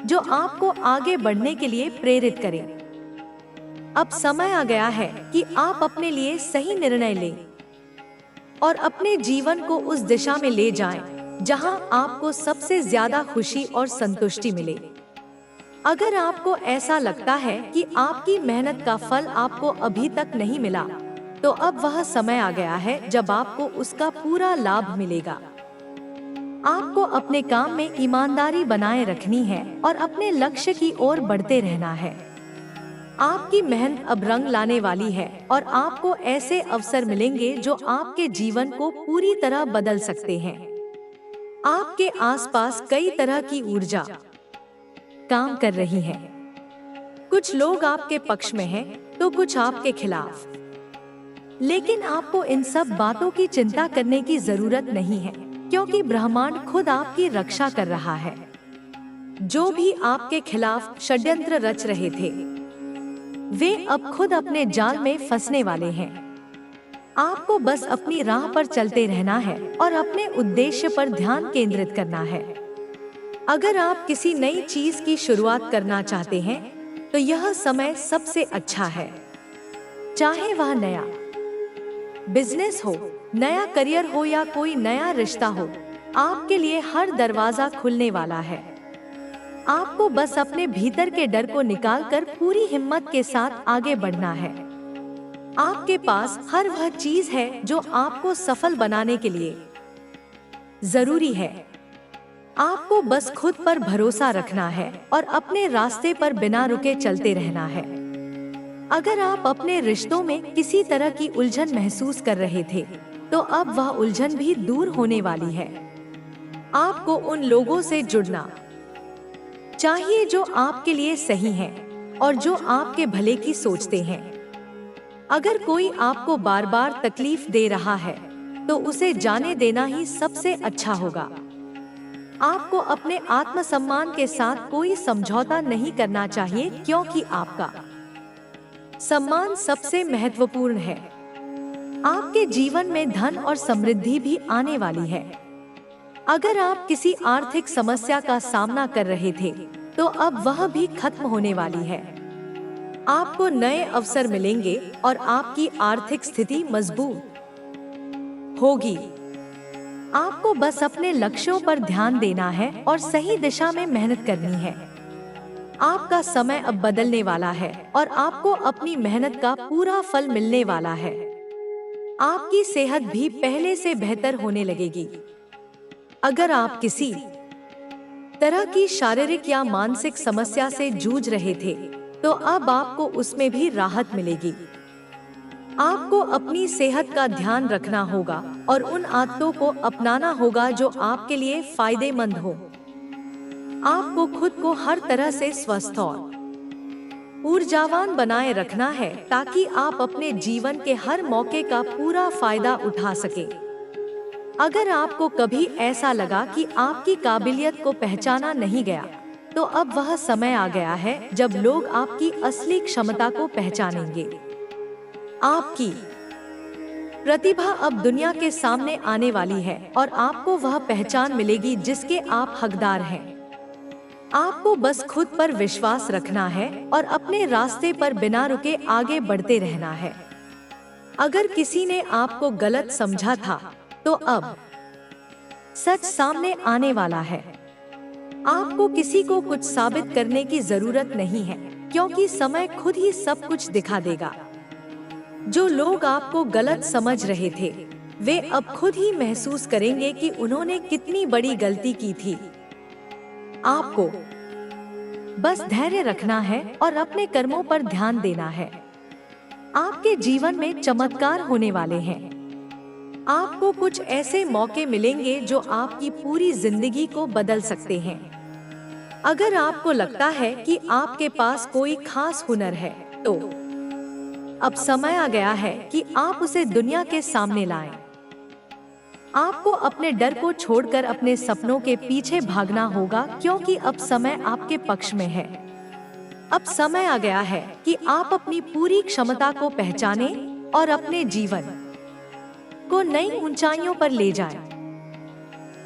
जो आपको आगे बढ़ने के लिए प्रेरित करें। अब समय आ गया है कि आप अपने लिए सही निर्णय लें और अपने जीवन को उस दिशा में ले जाएं जहां आपको सबसे ज्यादा खुशी और संतुष्टि मिले। अगर आपको ऐसा लगता है कि आपकी मेहनत का फल आपको अभी तक नहीं मिला, तो अब वह समय आ गया है जब आपको उसका पूरा लाभ मिलेगा। आपको अपने काम में ईमानदारी बनाए रखनी है और अपने लक्ष्य की ओर बढ़ते रहना है। आपकी मेहनत अब रंग लाने वाली है और आपको ऐसे अवसर मिलेंगे जो आपके जीवन को पूरी तरह बदल सकते हैं। आपके आसपास कई तरह की ऊर्जा काम कर रही है। कुछ लोग आपके पक्ष में हैं, तो कुछ आपके खिलाफ। लेकिन आपको इन सब बातों की चिंता करने की जरूरत नहीं है, क्योंकि ब्रह्मांड खुद आपकी रक्षा कर रहा है। जो भी आपके खिलाफ षड्यंत्र रच रहे थे, वे अब खुद अपने जाल में फंसने वाले हैं। आपको बस अपनी राह पर चलते रहना है और अपने उद्देश्य पर ध्यान केंद्रित करना है। अगर आप किसी नई चीज की शुरुआत करना चाहते हैं, तो यह समय सबसे अच्छा है। चाहे वह नया बिजनेस हो, नया करियर हो या कोई नया रिश्ता हो, आपके लिए हर दरवाजा खुलने वाला है। आपको बस अपने भीतर के डर को निकालकर पूरी हिम्मत के साथ आगे बढ़ना है। आपके पास हर वह चीज है जो आपको सफल बनाने के लिए जरूरी है। आपको बस खुद पर भरोसा रखना है और अपने रास्ते पर बिना रुके चलते रहना है। अगर आप अपने रिश्तों में किसी तरह की उलझन महसूस कर रहे थे, तो अब वह उलझन भी दूर होने वाली है। आपको उन लोगों से जुड़ना चाहिए जो आपके लिए सही हैं और जो आपके भले की सोचते हैं। अगर कोई आपको बार बार तकलीफ दे रहा है, तो उसे जाने देना ही सबसे अच्छा होगा। आपको अपने आत्मसम्मान के साथ कोई समझौता नहीं करना चाहिए, क्योंकि आपका सम्मान सबसे महत्वपूर्ण है। आपके जीवन में धन और समृद्धि भी आने वाली है। अगर आप किसी आर्थिक समस्या का सामना कर रहे थे, तो अब वह भी खत्म होने वाली है। आपको नए अवसर मिलेंगे और आपकी आर्थिक स्थिति मजबूत होगी। आपको बस अपने लक्ष्यों पर ध्यान देना है और सही दिशा में मेहनत करनी है। आपका समय अब बदलने वाला है और आपको अपनी मेहनत का पूरा फल मिलने वाला है। आपकी सेहत भी पहले से बेहतर होने लगेगी। अगर आप किसी तरह की शारीरिक या मानसिक समस्या से जूझ रहे थे, तो अब आपको उसमें भी राहत मिलेगी। आपको अपनी सेहत का ध्यान रखना होगा और उन आदतों को अपनाना होगा जो आपके लिए फायदेमंद हो। आपको खुद को हर तरह से स्वस्थ और ऊर्जावान बनाए रखना है ताकि आप अपने जीवन के हर मौके का पूरा फायदा उठा सके। अगर आपको कभी ऐसा लगा कि आपकी काबिलियत को पहचाना नहीं गया, तो अब वह समय आ गया है जब लोग आपकी असली क्षमता को पहचानेंगे। आपकी प्रतिभा अब दुनिया के सामने आने वाली है और आपको वह पहचान मिलेगी जिसके आप हकदार हैं। आपको बस खुद पर विश्वास रखना है और अपने रास्ते पर बिना रुके आगे बढ़ते रहना है। अगर किसी ने आपको गलत समझा था, तो अब सच सामने आने वाला है। आपको किसी को कुछ साबित करने की जरूरत नहीं है, क्योंकि समय खुद ही सब कुछ दिखा देगा। जो लोग आपको गलत समझ रहे थे, वे अब खुद ही महसूस करेंगे कि उन्होंने कितनी बड़ी गलती की थी। आपको बस धैर्य रखना है और अपने कर्मों पर ध्यान देना है। आपके जीवन में चमत्कार होने वाले हैं। आपको कुछ ऐसे मौके मिलेंगे जो आपकी पूरी जिंदगी को बदल सकते हैं। अगर आपको लगता है कि आपके पास कोई खास हुनर है, तो अब समय आ गया है कि आप उसे दुनिया के सामने लाएं। आपको अपने डर को छोड़कर अपने सपनों के पीछे भागना होगा, क्योंकि अब समय आपके पक्ष में है। अब समय आ गया है कि आप अपनी पूरी क्षमता को पहचानें और अपने जीवन को नई ऊंचाइयों पर ले जाएं।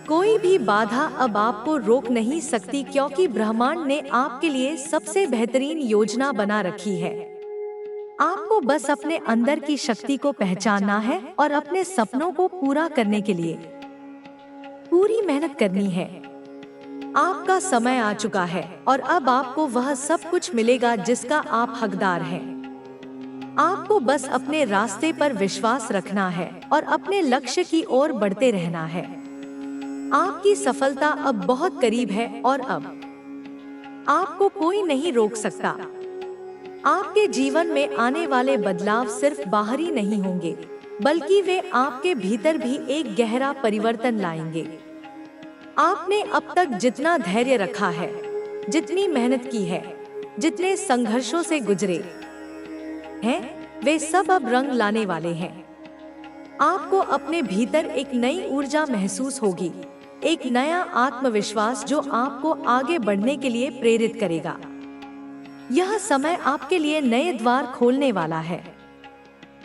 कोई भी बाधा अब आपको रोक नहीं सकती, क्योंकि ब्रह्मांड ने आपके लिए सबसे बेहतरीन योजना बना रखी है। आपको बस अपने अंदर की शक्ति को पहचानना है और अपने सपनों को पूरा करने के लिए पूरी मेहनत करनी है। आपका समय आ चुका है और अब आपको वह सब कुछ मिलेगा जिसका आप हकदार हैं। आपको बस अपने रास्ते पर विश्वास रखना है और अपने लक्ष्य की ओर बढ़ते रहना है। आपकी सफलता अब बहुत करीब है और अब आपको कोई नहीं रोक सकता। आपके जीवन में आने वाले बदलाव सिर्फ बाहरी नहीं होंगे, बल्कि वे आपके भीतर भी एक गहरा परिवर्तन लाएंगे। आपने अब तक जितना धैर्य रखा है, जितनी मेहनत की है, जितने संघर्षों से गुजरे हैं, वे सब अब रंग लाने वाले हैं। आपको अपने भीतर एक नई ऊर्जा महसूस होगी, एक नया आत्मविश्वास जो आपको आगे बढ़ने के लिए प्रेरित करेगा। यह समय आपके लिए नए द्वार खोलने वाला है।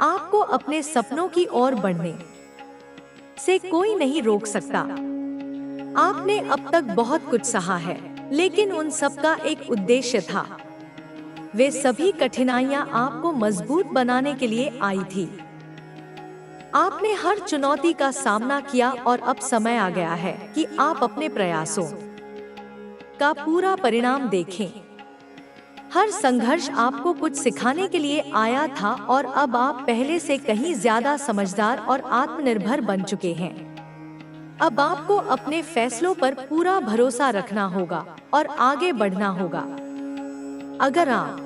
आपको अपने सपनों की ओर बढ़ने से कोई नहीं रोक सकता। आपने अब तक बहुत कुछ सहा है, लेकिन उन सब का एक उद्देश्य था। वे सभी कठिनाइयां आपको मजबूत बनाने के लिए आई थी। आपने हर चुनौती का सामना किया और अब समय आ गया है कि आप अपने प्रयासों का पूरा परिणाम देखें। हर संघर्ष आपको कुछ सिखाने के लिए आया था और अब आप पहले से कहीं ज्यादा समझदार और आत्मनिर्भर बन चुके हैं। अब आपको अपने फैसलों पर पूरा भरोसा रखना होगा और आगे बढ़ना होगा। अगर आप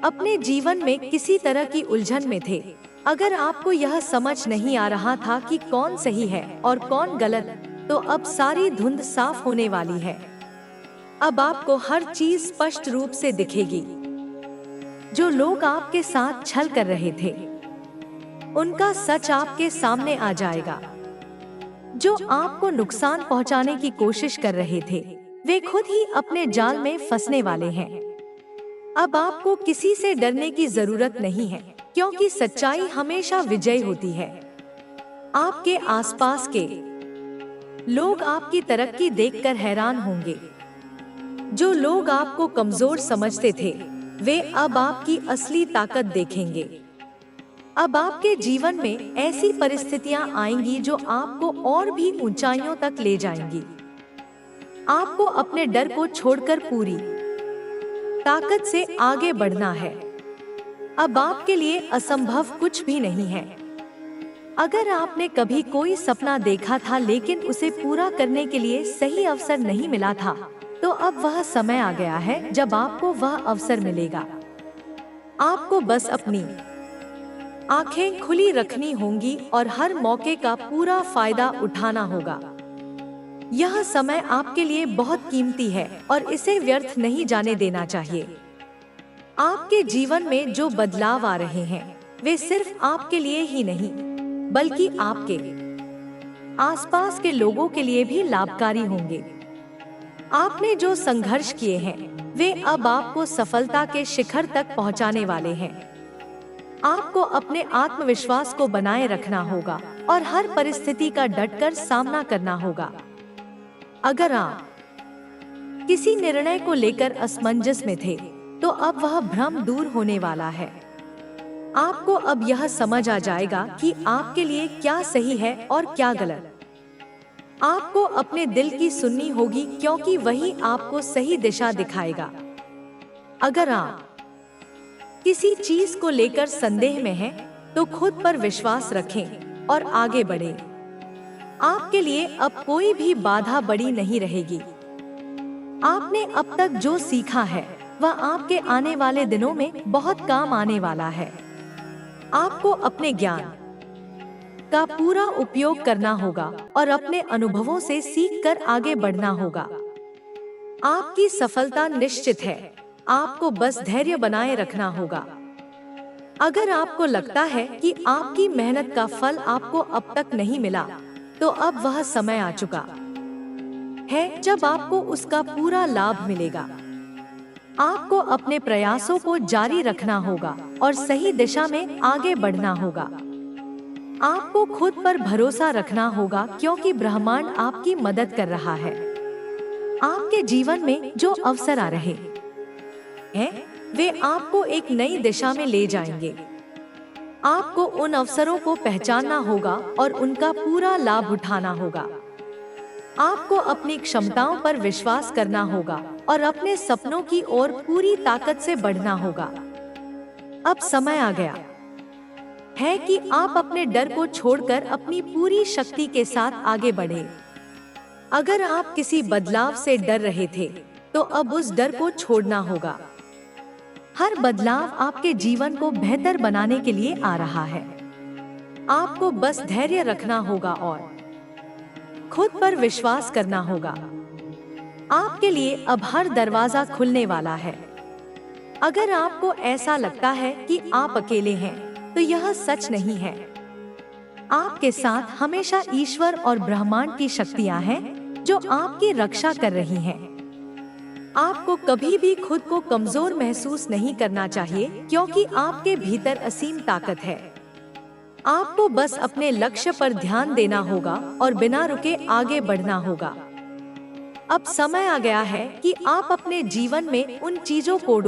अपने जीवन में किसी तरह की उलझन में थे, अगर आपको यह समझ नहीं आ रहा था कि कौन सही है और कौन गलत, तो अब सारी धुंध साफ होने वाली है। अब आपको हर चीज स्पष्ट रूप से दिखेगी। जो लोग आपके साथ छल कर रहे थे, उनका सच आपके सामने आ जाएगा। जो आपको नुकसान पहुंचाने की कोशिश कर रहे थे, वे खुद ही अपने जाल में फंसने वाले हैं। अब आपको किसी से डरने की जरूरत नहीं है, क्योंकि सच्चाई हमेशा विजयी होती है। आपके आसपास के लोग आपकी तरक्की देखकर हैरान होंगे। जो लोग आपको कमजोर समझते थे, वे अब आपकी असली ताकत देखेंगे। अब आपके जीवन में ऐसी परिस्थितियां आएंगी जो आपको और भी ऊंचाइयों तक ले जाएंगी। आपको अपने डर को छोड़कर पूरी ताकत से आगे बढ़ना है। अब आपके लिए असंभव कुछ भी नहीं है। अगर आपने कभी कोई सपना देखा था लेकिन उसे पूरा करने के लिए सही अवसर नहीं मिला था, तो अब वह समय आ गया है जब आपको वह अवसर मिलेगा। आपको बस अपनी आंखें खुली रखनी होंगी और हर मौके का पूरा फायदा उठाना होगा। यह समय आपके लिए बहुत कीमती है और इसे व्यर्थ नहीं जाने देना चाहिए। आपके जीवन में जो बदलाव आ रहे हैं, वे सिर्फ आपके लिए ही नहीं, बल्कि आपके आसपास के लोगों के लिए भी लाभकारी होंगे। आपने जो संघर्ष किए हैं, वे अब आपको सफलता के शिखर तक पहुंचाने वाले हैं। आपको अपने आत्मविश्वास को बनाए रखना होगा और हर परिस्थिति का डटकर सामना करना होगा। अगर आप किसी निर्णय को लेकर असमंजस में थे, तो अब वह भ्रम दूर होने वाला है। आपको अब यह समझ आ जाएगा कि आपके लिए क्या सही है और क्या गलत। आपको अपने दिल की सुननी होगी, क्योंकि वही आपको सही दिशा दिखाएगा। अगर आप किसी चीज को लेकर संदेह में हैं, तो खुद पर विश्वास रखें और आगे बढ़ें। आपके लिए अब कोई भी बाधा बड़ी नहीं रहेगी। आपने अब तक जो सीखा है, वह आपके आने वाले दिनों में बहुत काम आने वाला है। आपको अपने ज्ञान का पूरा उपयोग करना होगा और अपने अनुभवों से सीखकर आगे बढ़ना होगा। आपकी सफलता निश्चित है। आपको बस धैर्य बनाए रखना होगा। अगर आपको लगता है कि आपकी मेहनत का फल आपको अब तक नहीं मिला, तो अब वह समय आ चुका है जब आपको उसका पूरा लाभ मिलेगा। आपको अपने प्रयासों को जारी रखना होगा और सही दिशा में आगे बढ़ना होगा। आपको खुद पर भरोसा रखना होगा, क्योंकि ब्रह्मांड आपकी मदद कर रहा है। आपके जीवन में जो अवसर आ रहे हैं, वे आपको एक नई दिशा में ले जाएंगे। आपको उन अवसरों को पहचानना होगा और उनका पूरा लाभ उठाना होगा। आपको अपनी क्षमताओं पर विश्वास करना होगा और अपने सपनों की ओर पूरी ताकत से बढ़ना होगा। अब समय आ गया है कि आप अपने डर को छोड़कर अपनी पूरी शक्ति के साथ आगे बढ़ें। अगर आप किसी बदलाव से डर रहे थे, तो अब उस डर को छोड़ना होगा। हर बदलाव आपके जीवन को बेहतर बनाने के लिए आ रहा है। आपको बस धैर्य रखना होगा और खुद पर विश्वास करना होगा। आपके लिए अब हर दरवाजा खुलने वाला है। अगर आपको ऐसा लगता है कि आप अकेले हैं, तो यह सच नहीं है। आपके साथ हमेशा ईश्वर और ब्रह्मांड की शक्तियां हैं जो आपकी रक्षा कर रही हैं। आपको कभी भी खुद को कमजोर महसूस नहीं करना चाहिए, क्योंकि आपके भीतर असीम ताकत है। आपको बस अपने लक्ष्य पर ध्यान देना होगा और बिना रुके आगे बढ़ना होगा। अब समय आ गया है कि आप अपने जीवन में उन चीजों को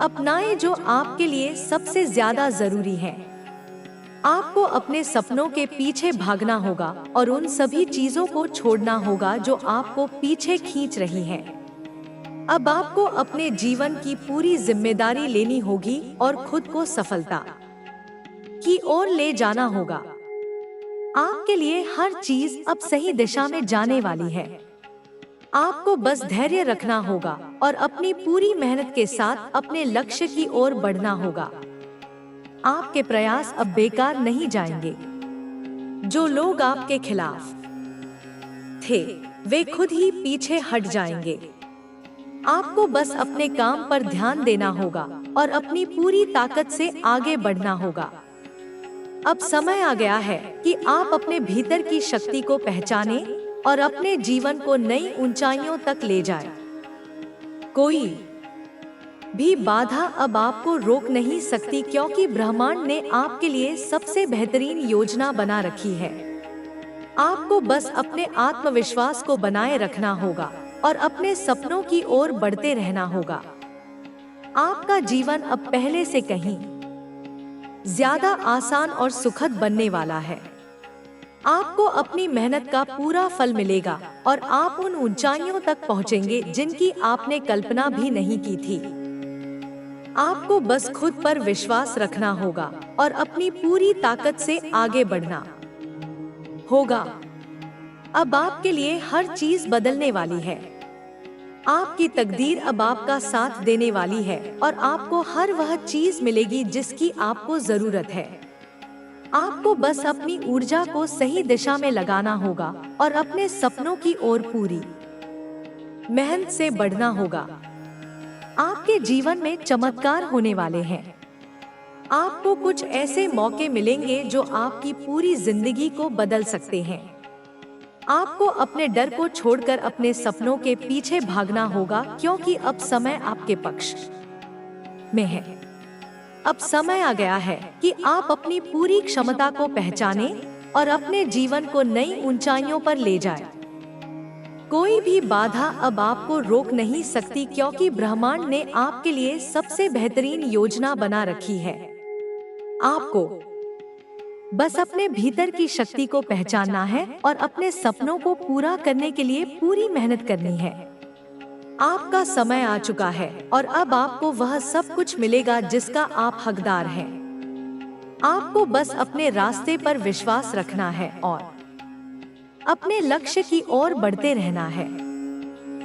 अपनाएं जो आपके लिए सबसे ज्यादा जरूरी है। आपको अपने सपनों के पीछे भागना होगा और उन सभी चीजों को छोड़ना होगा जो आपको पीछे खींच रही हैं। अब आपको अपने जीवन की पूरी जिम्मेदारी लेनी होगी और खुद को सफलता की ओर ले जाना होगा। आपके लिए हर चीज अब सही दिशा में जाने वाली है। आपको बस धैर्य रखना होगा और अपनी पूरी मेहनत के साथ अपने लक्ष्य की ओर बढ़ना होगा। आपके प्रयास अब बेकार नहीं जाएंगे। जो लोग आपके खिलाफ थे, वे खुद ही पीछे हट जाएंगे। आपको बस अपने काम पर ध्यान देना होगा और अपनी पूरी ताकत से आगे बढ़ना होगा। अब समय आ गया है कि आप अपने भीतर की शक्ति को पहचानें और अपने जीवन को नई ऊंचाइयों तक ले जाएं। कोई भी बाधा अब आपको रोक नहीं सकती, क्योंकि ब्रह्मांड ने आपके लिए सबसे बेहतरीन योजना बना रखी है। आपको बस अपने आत्मविश्वास को बनाए रखना होगा और अपने सपनों की ओर बढ़ते रहना होगा। आपका जीवन अब पहले से कहीं ज्यादा आसान और सुखद बनने वाला है। आपको अपनी मेहनत का पूरा फल मिलेगा और आप उन ऊंचाइयों तक पहुंचेंगे जिनकी आपने कल्पना भी नहीं की थी। आपको बस खुद पर विश्वास रखना होगा और अपनी पूरी ताकत से आगे बढ़ना होगा। अब आपके लिए हर चीज बदलने वाली है। आपकी तकदीर अब आपका साथ देने वाली है और आपको हर वह चीज मिलेगी जिसकी आपको जरूरत है। आपको बस अपनी ऊर्जा को सही दिशा में लगाना होगा और अपने सपनों की ओर पूरी मेहनत से बढ़ना होगा। आपके जीवन में चमत्कार होने वाले हैं। आपको कुछ ऐसे मौके मिलेंगे जो आपकी पूरी जिंदगी को बदल सकते हैं। आपको अपने डर को छोड़कर अपने सपनों के पीछे भागना होगा, क्योंकि अब समय आपके पक्ष में है। अब समय आ गया है कि आप अपनी पूरी क्षमता को पहचानें और अपने जीवन को नई ऊंचाइयों पर ले जाएं। कोई भी बाधा अब आपको रोक नहीं सकती, क्योंकि ब्रह्मांड ने आपके लिए सबसे बेहतरीन योजना बना रखी है। आपको बस अपने भीतर की शक्ति को पहचानना है और अपने सपनों को पूरा करने के लिए पूरी मेहनत करनी है। आपका समय आ चुका है और अब आपको वह सब कुछ मिलेगा जिसका आप हकदार हैं। आपको बस अपने रास्ते पर विश्वास रखना है और अपने लक्ष्य की ओर बढ़ते रहना है।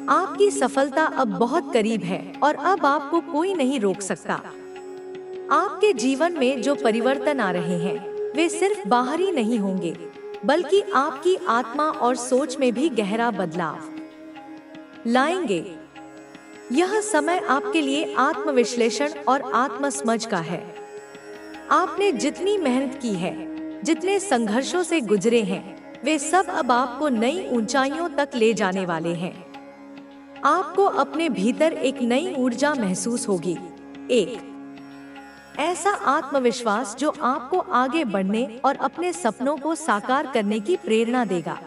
आपकी सफलता अब बहुत करीब है और अब आपको कोई नहीं रोक सकता। आपके जीवन में जो परिवर्तन आ रहे हैं वे सिर्फ बाहरी नहीं होंगे, बल्कि आपकी आत्मा और सोच में भी गहरा बदलाव लाएंगे। यह समय आपके लिए आत्मविश्लेषण और आत्मसमझ का है। आपने जितनी मेहनत की है, जितने संघर्षों से गुजरे हैं, वे सब अब आपको नई ऊंचाइयों तक ले जाने वाले हैं। आपको अपने भीतर एक नई ऊर्जा महसूस होगी, एक ऐसा आत्मविश्वास जो आपको आगे बढ़ने और अपने सपनों को साकार करने की प्रेरणा देगा।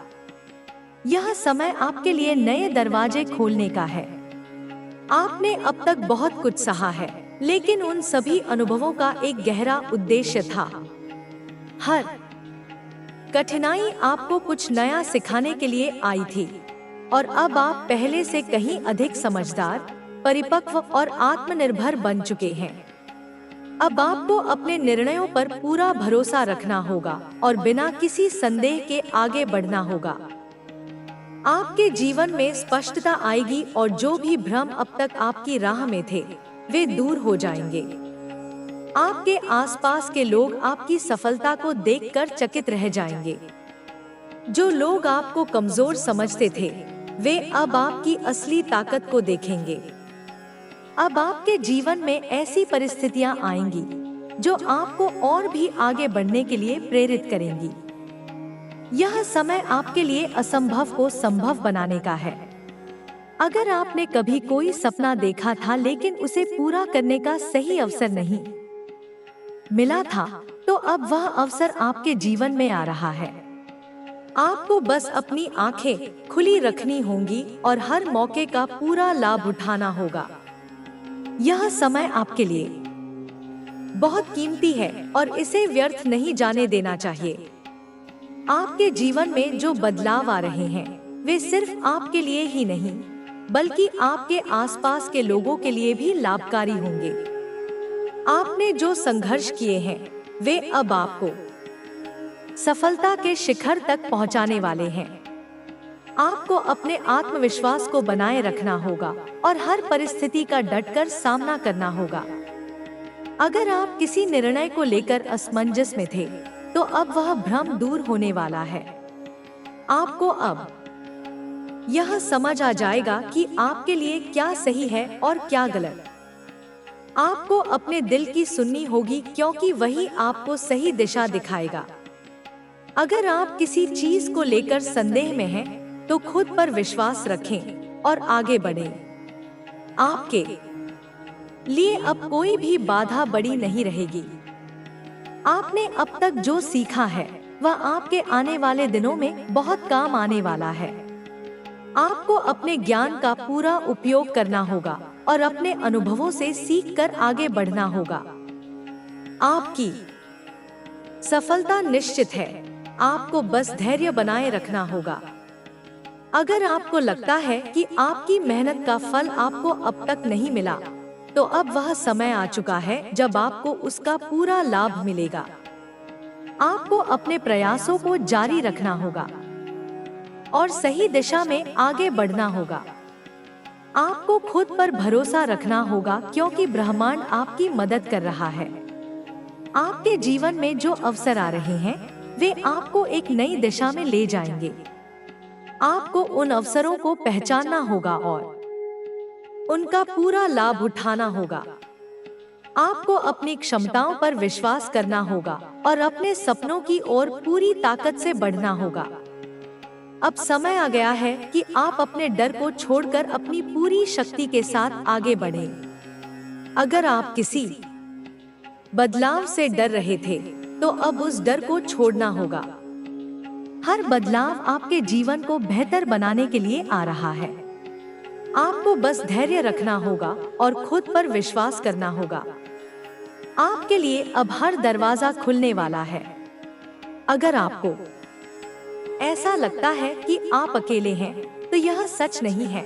यह समय आपके लिए नए दरवाजे खोलने का है। आपने अब तक बहुत कुछ सहा है, लेकिन उन सभी अनुभवों का एक गहरा उद्देश्य था। हर कठिनाई आपको कुछ नया सिखाने के लिए आई थी और अब आप पहले से कहीं अधिक समझदार, परिपक्व और आत्मनिर्भर बन चुके हैं। अब आपको अपने निर्णयों पर पूरा भरोसा रखना होगा और बिना किसी संदेह के आगे बढ़ना होगा। आपके जीवन में स्पष्टता आएगी और जो भी भ्रम अब तक आपकी राह में थे, वे दूर हो जाएंगे। आपके आसपास के लोग आपकी सफलता को देखकर चकित रह जाएंगे। जो लोग आपको कमजोर समझते थे, वे अब आपकी असली ताकत को देखेंगे। अब आपके जीवन में ऐसी परिस्थितियां आएंगी जो आपको और भी आगे बढ़ने के लिए प्रेरित करेंगी। यह समय आपके लिए असंभव को संभव बनाने का है। अगर आपने कभी कोई सपना देखा था लेकिन उसे पूरा करने का सही अवसर नहीं मिला था, तो अब वह अवसर आपके जीवन में आ रहा है। आपको बस अपनी आंखें खुली रखनी होंगी और हर मौके का पूरा लाभ उठाना होगा। यह समय आपके लिए बहुत कीमती है और इसे व्यर्थ नहीं जाने देना चाहिए। आपके जीवन में जो बदलाव आ रहे हैं, वे सिर्फ आपके लिए ही नहीं, बल्कि आपके आसपास के लोगों के लिए भी लाभकारी होंगे। आपने जो संघर्ष किए हैं, वे अब आपको सफलता के शिखर तक पहुंचाने वाले हैं। आपको अपने आत्मविश्वास को बनाए रखना होगा और हर परिस्थिति का डटकर सामना करना होगा। अगर आप किसी निर्णय को लेकर असमंजस में थे, तो अब वह भ्रम दूर होने वाला है। आपको अब यह समझ आ जाएगा कि आपके लिए क्या सही है और क्या गलत। आपको अपने दिल की सुननी होगी, क्योंकि वही आपको सही दिशा दिखाएगा। अगर आप किसी चीज को लेकर संदेह में हैं, तो खुद पर विश्वास रखें और आगे बढ़ें। आपके लिए अब कोई भी बाधा बड़ी नहीं रहेगी। आपने अब तक जो सीखा है, वह आपके आने वाले दिनों में बहुत काम आने वाला है। आपको अपने ज्ञान का पूरा उपयोग करना होगा और अपने अनुभवों से सीखकर आगे बढ़ना होगा। आपकी सफलता निश्चित है, आपको बस धैर्य बनाए रखना होगा। अगर आपको लगता है कि आपकी मेहनत का फल आपको अब तक नहीं मिला, तो अब वह समय आ चुका है जब आपको उसका पूरा लाभ मिलेगा। आपको अपने प्रयासों को जारी रखना होगा और सही दिशा में आगे बढ़ना होगा। आपको खुद पर भरोसा रखना होगा, क्योंकि ब्रह्मांड आपकी मदद कर रहा है। आपके जीवन में जो अवसर आ रहे हैं, वे आपको एक नई दिशा में ले जाएंगे। आपको उन अवसरों को पहचानना होगा और उनका पूरा लाभ उठाना होगा। आपको अपनी क्षमताओं पर विश्वास करना होगा और अपने सपनों की ओर पूरी ताकत से बढ़ना होगा। अब समय आ गया है कि आप अपने डर को छोड़कर अपनी पूरी शक्ति के साथ आगे बढ़ें। अगर आप किसी बदलाव से डर रहे थे, तो अब उस डर को छोड़ना होगा। हर बदलाव आपके जीवन को बेहतर बनाने के लिए आ रहा है। आपको बस धैर्य रखना होगा और खुद पर विश्वास करना होगा। आपके लिए अब हर दरवाजा खुलने वाला है। अगर आपको ऐसा लगता है कि आप अकेले हैं, तो यह सच नहीं है।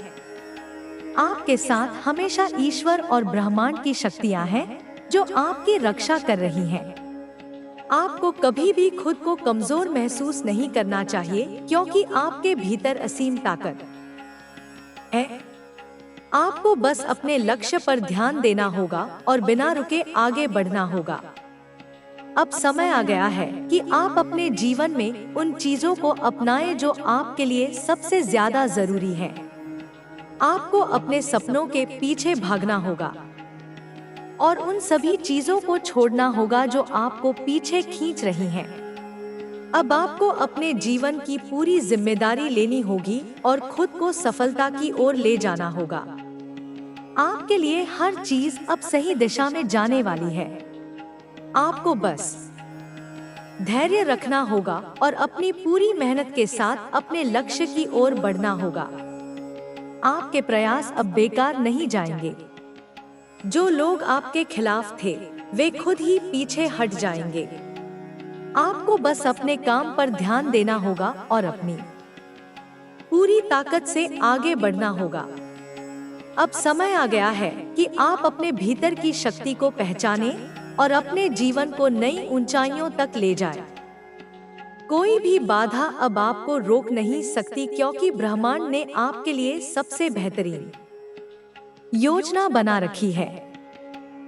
आपके साथ हमेशा ईश्वर और ब्रह्मांड की शक्तियां हैं, जो आपकी रक्षा कर रही हैं। आपको कभी भी खुद को कमजोर महसूस नहीं करना चाहिए, क्योंकि आपके भीतर असीम ताकत है। आपको बस अपने लक्ष्य पर ध्यान देना होगा और बिना रुके आगे बढ़ना होगा। अब समय आ गया है कि आप अपने जीवन में उन चीजों को अपनाएं जो आपके लिए सबसे ज्यादा जरूरी है। आपको अपने सपनों के पीछे भागना होगा और उन सभी चीजों को छोड़ना होगा जो आपको पीछे खींच रही हैं। अब आपको अपने जीवन की पूरी जिम्मेदारी लेनी होगी और खुद को सफलता की ओर ले जाना होगा। आपके लिए हर चीज अब सही दिशा में जाने वाली है। आपको बस धैर्य रखना होगा और अपनी पूरी मेहनत के साथ अपने लक्ष्य की ओर बढ़ना होगा। आपके प्रयास अब बेकार नहीं जाएंगे। जो लोग आपके खिलाफ थे, वे खुद ही पीछे हट जाएंगे। आपको बस अपने काम पर ध्यान देना होगा और अपनी पूरी ताकत से आगे बढ़ना होगा। अब समय आ गया है कि आप अपने भीतर की शक्ति को पहचानें और अपने जीवन को नई ऊंचाइयों तक ले जाएं। कोई भी बाधा अब आपको रोक नहीं सकती, क्योंकि ब्रह्मांड ने आपके लिए सबसे बेहतरीन योजना बना रखी है।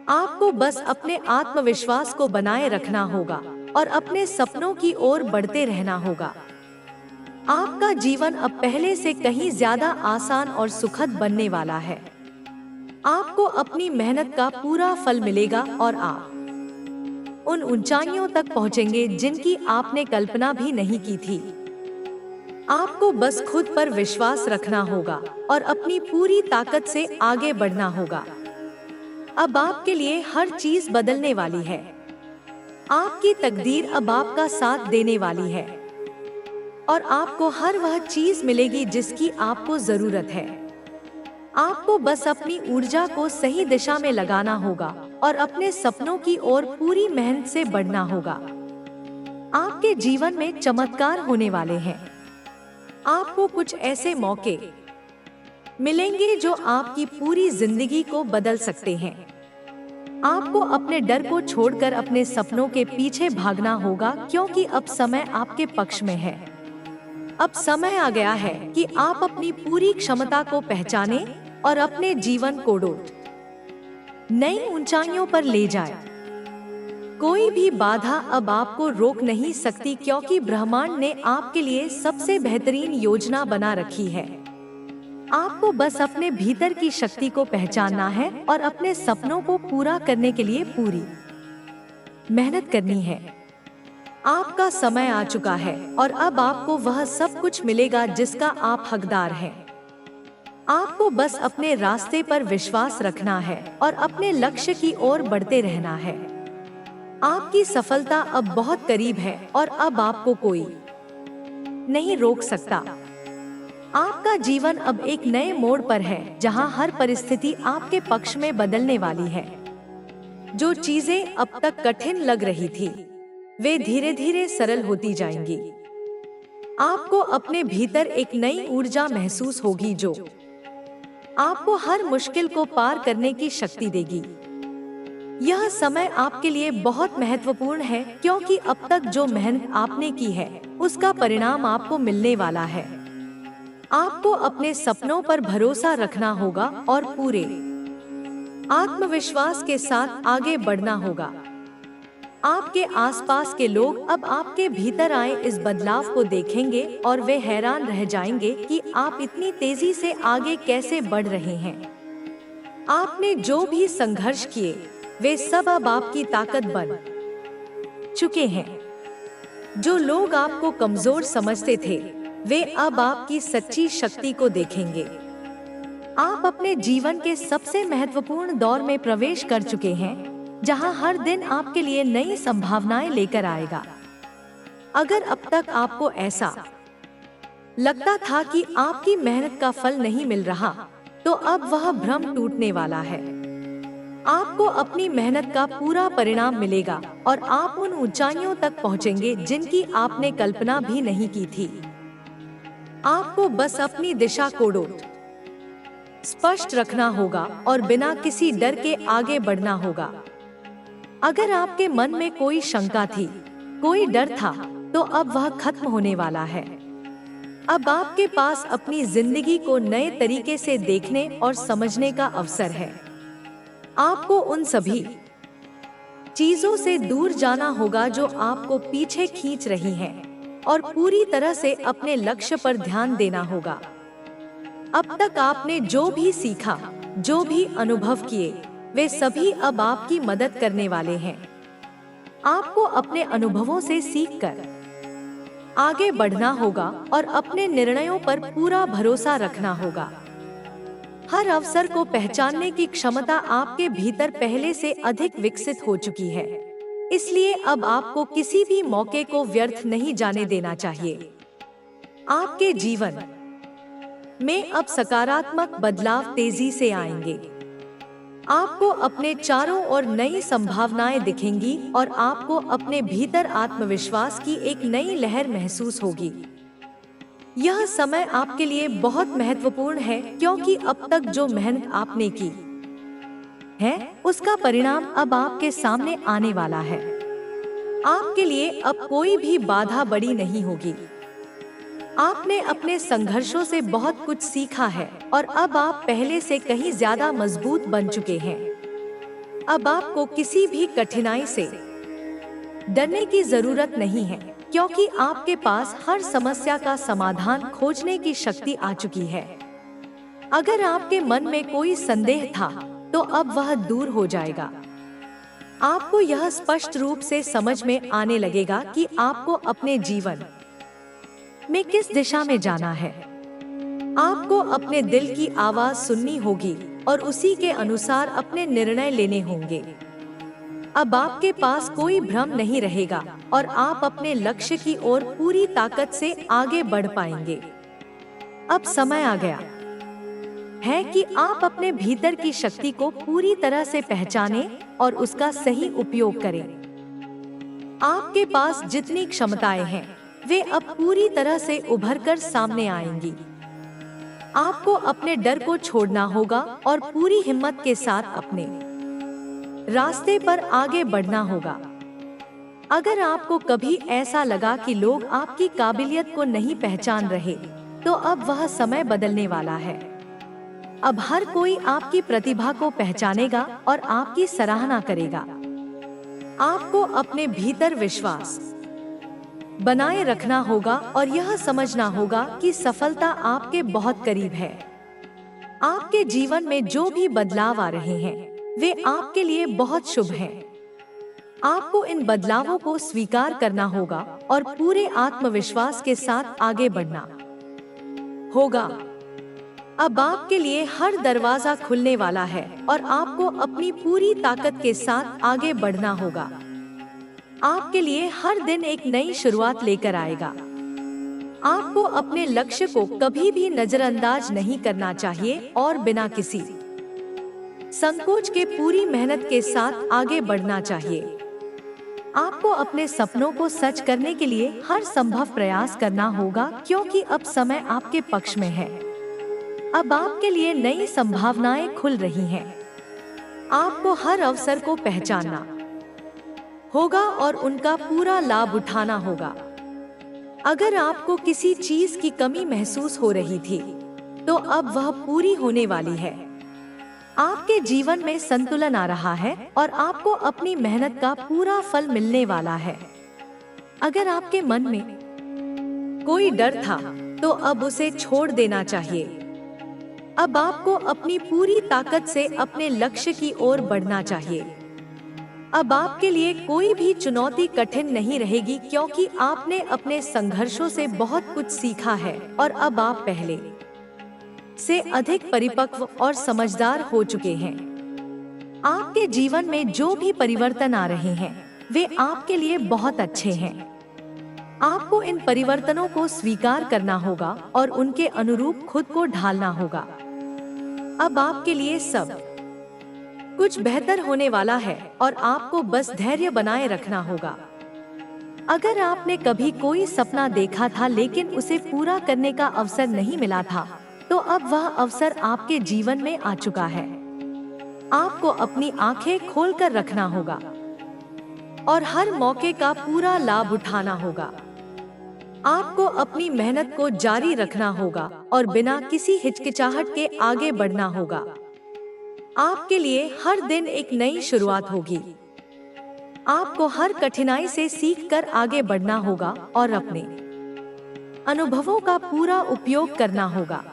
आपको बस अपने आत्मविश्वास को बनाए रखना होगा और अपने सपनों की ओर बढ़ते रहना होगा। आपका जीवन अब पहले से कहीं ज्यादा आसान और सुखद बनने वाला है। आपको अपनी मेहनत का पूरा फल मिलेगा और आप उन ऊंचाइयों तक पहुंचेंगे जिनकी आपने कल्पना भी नहीं की थी। आपको बस खुद पर विश्वास रखना होगा और अपनी पूरी ताकत से आगे बढ़ना होगा। अब आपके लिए हर चीज बदलने वाली है। आपकी तकदीर अब आपका साथ देने वाली है और आपको हर वह चीज मिलेगी जिसकी आपको जरूरत है। आपको बस अपनी ऊर्जा को सही दिशा में लगाना होगा और अपने सपनों की ओर पूरी मेहनत से बढ़ना होगा। आपके जीवन में चमत्कार होने वाले हैं। आपको कुछ ऐसे मौके मिलेंगे जो आपकी पूरी जिंदगी को बदल सकते हैं। आपको अपने डर को छोड़कर अपने सपनों के पीछे भागना होगा, क्योंकि अब समय आपके पक्ष में है। अब समय आ गया है कि आप अपनी पूरी क्षमता को पहचानें और अपने जीवन को नई ऊंचाइयों पर ले जाएं। कोई भी बाधा अब आपको रोक नहीं सकती, क्योंकि ब्रह्मांड ने आपके लिए सबसे बेहतरीन योजना बना रखी है। आपको बस अपने भीतर की शक्ति को पहचानना है और अपने सपनों को पूरा करने के लिए पूरी मेहनत करनी है। आपका समय आ चुका है और अब आपको वह सब कुछ मिलेगा जिसका आप हकदार हैं। आपको बस अपने रास्ते पर विश्वास रखना है और अपने लक्ष्य की ओर बढ़ते रहना है। आपकी सफलता अब बहुत करीब है और अब आपको कोई नहीं रोक सकता। आपका जीवन अब एक नए मोड़ पर है, जहां हर परिस्थिति आपके पक्ष में बदलने वाली है। जो चीजें अब तक कठिन लग रही थी, वे धीरे धीरे सरल होती जाएंगी। आपको अपने भीतर एक नई ऊर्जा महसूस होगी, जो आपको हर मुश्किल को पार करने की शक्ति देगी। यह समय आपके लिए बहुत महत्वपूर्ण है, क्योंकि अब तक जो मेहनत आपने की है, उसका परिणाम आपको मिलने वाला है। आपको अपने सपनों पर भरोसा रखना होगा और पूरे आत्मविश्वास के साथ आगे बढ़ना होगा। आपके आसपास के लोग अब आपके भीतर आए इस बदलाव को देखेंगे और वे हैरान रह जाएंगे कि आप इतनी तेजी से आगे कैसे बढ़ रहे हैं। आपने जो भी संघर्ष किए, वे सब अब आपकी ताकत बन चुके हैं। जो लोग आपको कमजोर समझते थे, वे अब आपकी सच्ची शक्ति को देखेंगे। आप अपने जीवन के सबसे महत्वपूर्ण दौर में प्रवेश कर चुके हैं, जहां हर दिन आपके लिए नई संभावनाएं लेकर आएगा। अगर अब तक आपको ऐसा लगता था कि आपकी मेहनत का फल नहीं मिल रहा, तो अब वह भ्रम टूटने वाला है। आपको अपनी मेहनत का पूरा परिणाम मिलेगा और आप उन ऊंचाइयों तक पहुंचेंगे जिनकी आपने कल्पना भी नहीं की थी। आपको बस अपनी दिशा को स्पष्ट रखना होगा और बिना किसी डर के आगे बढ़ना होगा। अगर आपके मन में कोई शंका थी, कोई डर था, तो अब वह खत्म होने वाला है। अब आपके पास अपनी जिंदगी को नए तरीके से देखने और समझने का अवसर है। आपको उन सभी चीजों से दूर जाना होगा जो आपको पीछे खींच रही हैं, और पूरी तरह से अपने लक्ष्य पर ध्यान देना होगा। अब तक आपने जो भी सीखा, जो भी अनुभव किए, वे सभी अब आपकी मदद करने वाले हैं। आपको अपने अनुभवों से सीखकर आगे बढ़ना होगा और अपने निर्णयों पर पूरा भरोसा रखना होगा। हर अवसर को पहचानने की क्षमता आपके भीतर पहले से अधिक विकसित हो चुकी है, इसलिए अब आपको किसी भी मौके को व्यर्थ नहीं जाने देना चाहिए। आपके जीवन में अब सकारात्मक बदलाव तेजी से आएंगे। आपको अपने चारों ओर नई संभावनाएं दिखेंगी और आपको अपने भीतर आत्मविश्वास की एक नई लहर महसूस होगी। यह समय आपके लिए बहुत महत्वपूर्ण है, क्योंकि अब तक जो मेहनत आपने की है, उसका परिणाम अब आपके सामने आने वाला है। आपके लिए अब कोई भी बाधा बड़ी नहीं होगी। आपने अपने संघर्षों से बहुत कुछ सीखा है और अब आप पहले से कहीं ज्यादा मजबूत बन चुके हैं। अब आपको किसी भी कठिनाई से डरने की जरूरत नहीं है, क्योंकि आपके पास हर समस्या का समाधान खोजने की शक्ति आ चुकी है। अगर आपके मन में कोई संदेह था, तो अब वह दूर हो जाएगा। आपको यह स्पष्ट रूप से समझ में आने लगेगा कि आपको अपने जीवन में किस दिशा में जाना है। आपको अपने दिल की आवाज सुननी होगी और उसी के अनुसार अपने निर्णय लेने होंगे। अब आपके पास कोई भ्रम नहीं रहेगा और आप अपने लक्ष्य की ओर पूरी ताकत से आगे बढ़ पाएंगे। अब समय आ गया है कि आप अपने भीतर की शक्ति को पूरी तरह से पहचानें और उसका सही उपयोग करें। आपके पास जितनी क्षमताएं हैं, वे अब पूरी तरह से उभरकर सामने आएंगी। आपको अपने डर को छोड़ना होगा और पूरी हिम्मत के साथ अपने रास्ते पर आगे बढ़ना होगा। अगर आपको कभी ऐसा लगा कि लोग आपकी काबिलियत को नहीं पहचान रहे, तो अब वह समय बदलने वाला है। अब हर कोई आपकी प्रतिभा को पहचानेगा और आपकी सराहना करेगा। आपको अपने भीतर विश्वास बनाए रखना होगा और यह समझना होगा कि सफलता आपके बहुत करीब है। आपके जीवन में जो भी बदलाव आ रहे हैं, वे आपके लिए बहुत शुभ हैं। आपको इन बदलावों को स्वीकार करना होगा और पूरे आत्मविश्वास के साथ आगे बढ़ना होगा। अब आपके लिए हर दरवाजा खुलने वाला है और आपको अपनी पूरी ताकत के साथ आगे बढ़ना होगा। आपके लिए हर दिन एक नई शुरुआत लेकर आएगा। आपको अपने लक्ष्य को कभी भी नजरअंदाज नहीं करना चाहिए और बिना किसी संकोच के पूरी मेहनत के साथ आगे बढ़ना चाहिए। आपको अपने सपनों को सच करने के लिए हर संभव प्रयास करना होगा, क्योंकि अब समय आपके पक्ष में है। अब आपके लिए नई संभावनाएं खुल रही हैं। आपको हर अवसर को पहचानना होगा और उनका पूरा लाभ उठाना होगा। अगर आपको किसी चीज की कमी महसूस हो रही थी, तो अब वह पूरी होने वाली है। आपके जीवन में संतुलन आ रहा है और आपको अपनी मेहनत का पूरा फल मिलने वाला है। अगर आपके मन में कोई डर था, तो अब उसे छोड़ देना चाहिए। अब आपको अपनी पूरी ताकत से अपने लक्ष्य की ओर बढ़ना चाहिए। अब आपके लिए कोई भी चुनौती कठिन नहीं रहेगी, क्योंकि आपने अपने संघर्षों से बहुत कुछ सीखा है और अब आप पहले से अधिक परिपक्व और समझदार हो चुके हैं। आपके जीवन में जो भी परिवर्तन आ रहे हैं, वे आपके लिए बहुत अच्छे हैं। आपको इन परिवर्तनों को स्वीकार करना होगा और उनके अनुरूप खुद को ढालना होगा। अब आपके लिए सब कुछ बेहतर होने वाला है और आपको बस धैर्य बनाए रखना होगा। अगर आपने कभी कोई सपना देखा था लेकिन उसे पूरा करने का अवसर नहीं मिला था, तो अब वह अवसर आपके जीवन में आ चुका है। आपको अपनी आंखें खोलकर रखना होगा और हर मौके का पूरा लाभ उठाना होगा। आपको अपनी मेहनत को जारी रखना होगा और बिना किसी हिचकिचाहट के आगे बढ़ना होगा। आपके लिए हर दिन एक नई शुरुआत होगी। आपको हर कठिनाई से सीखकर आगे बढ़ना होगा और अपने अनुभवों का पूरा उपयोग करना होगा।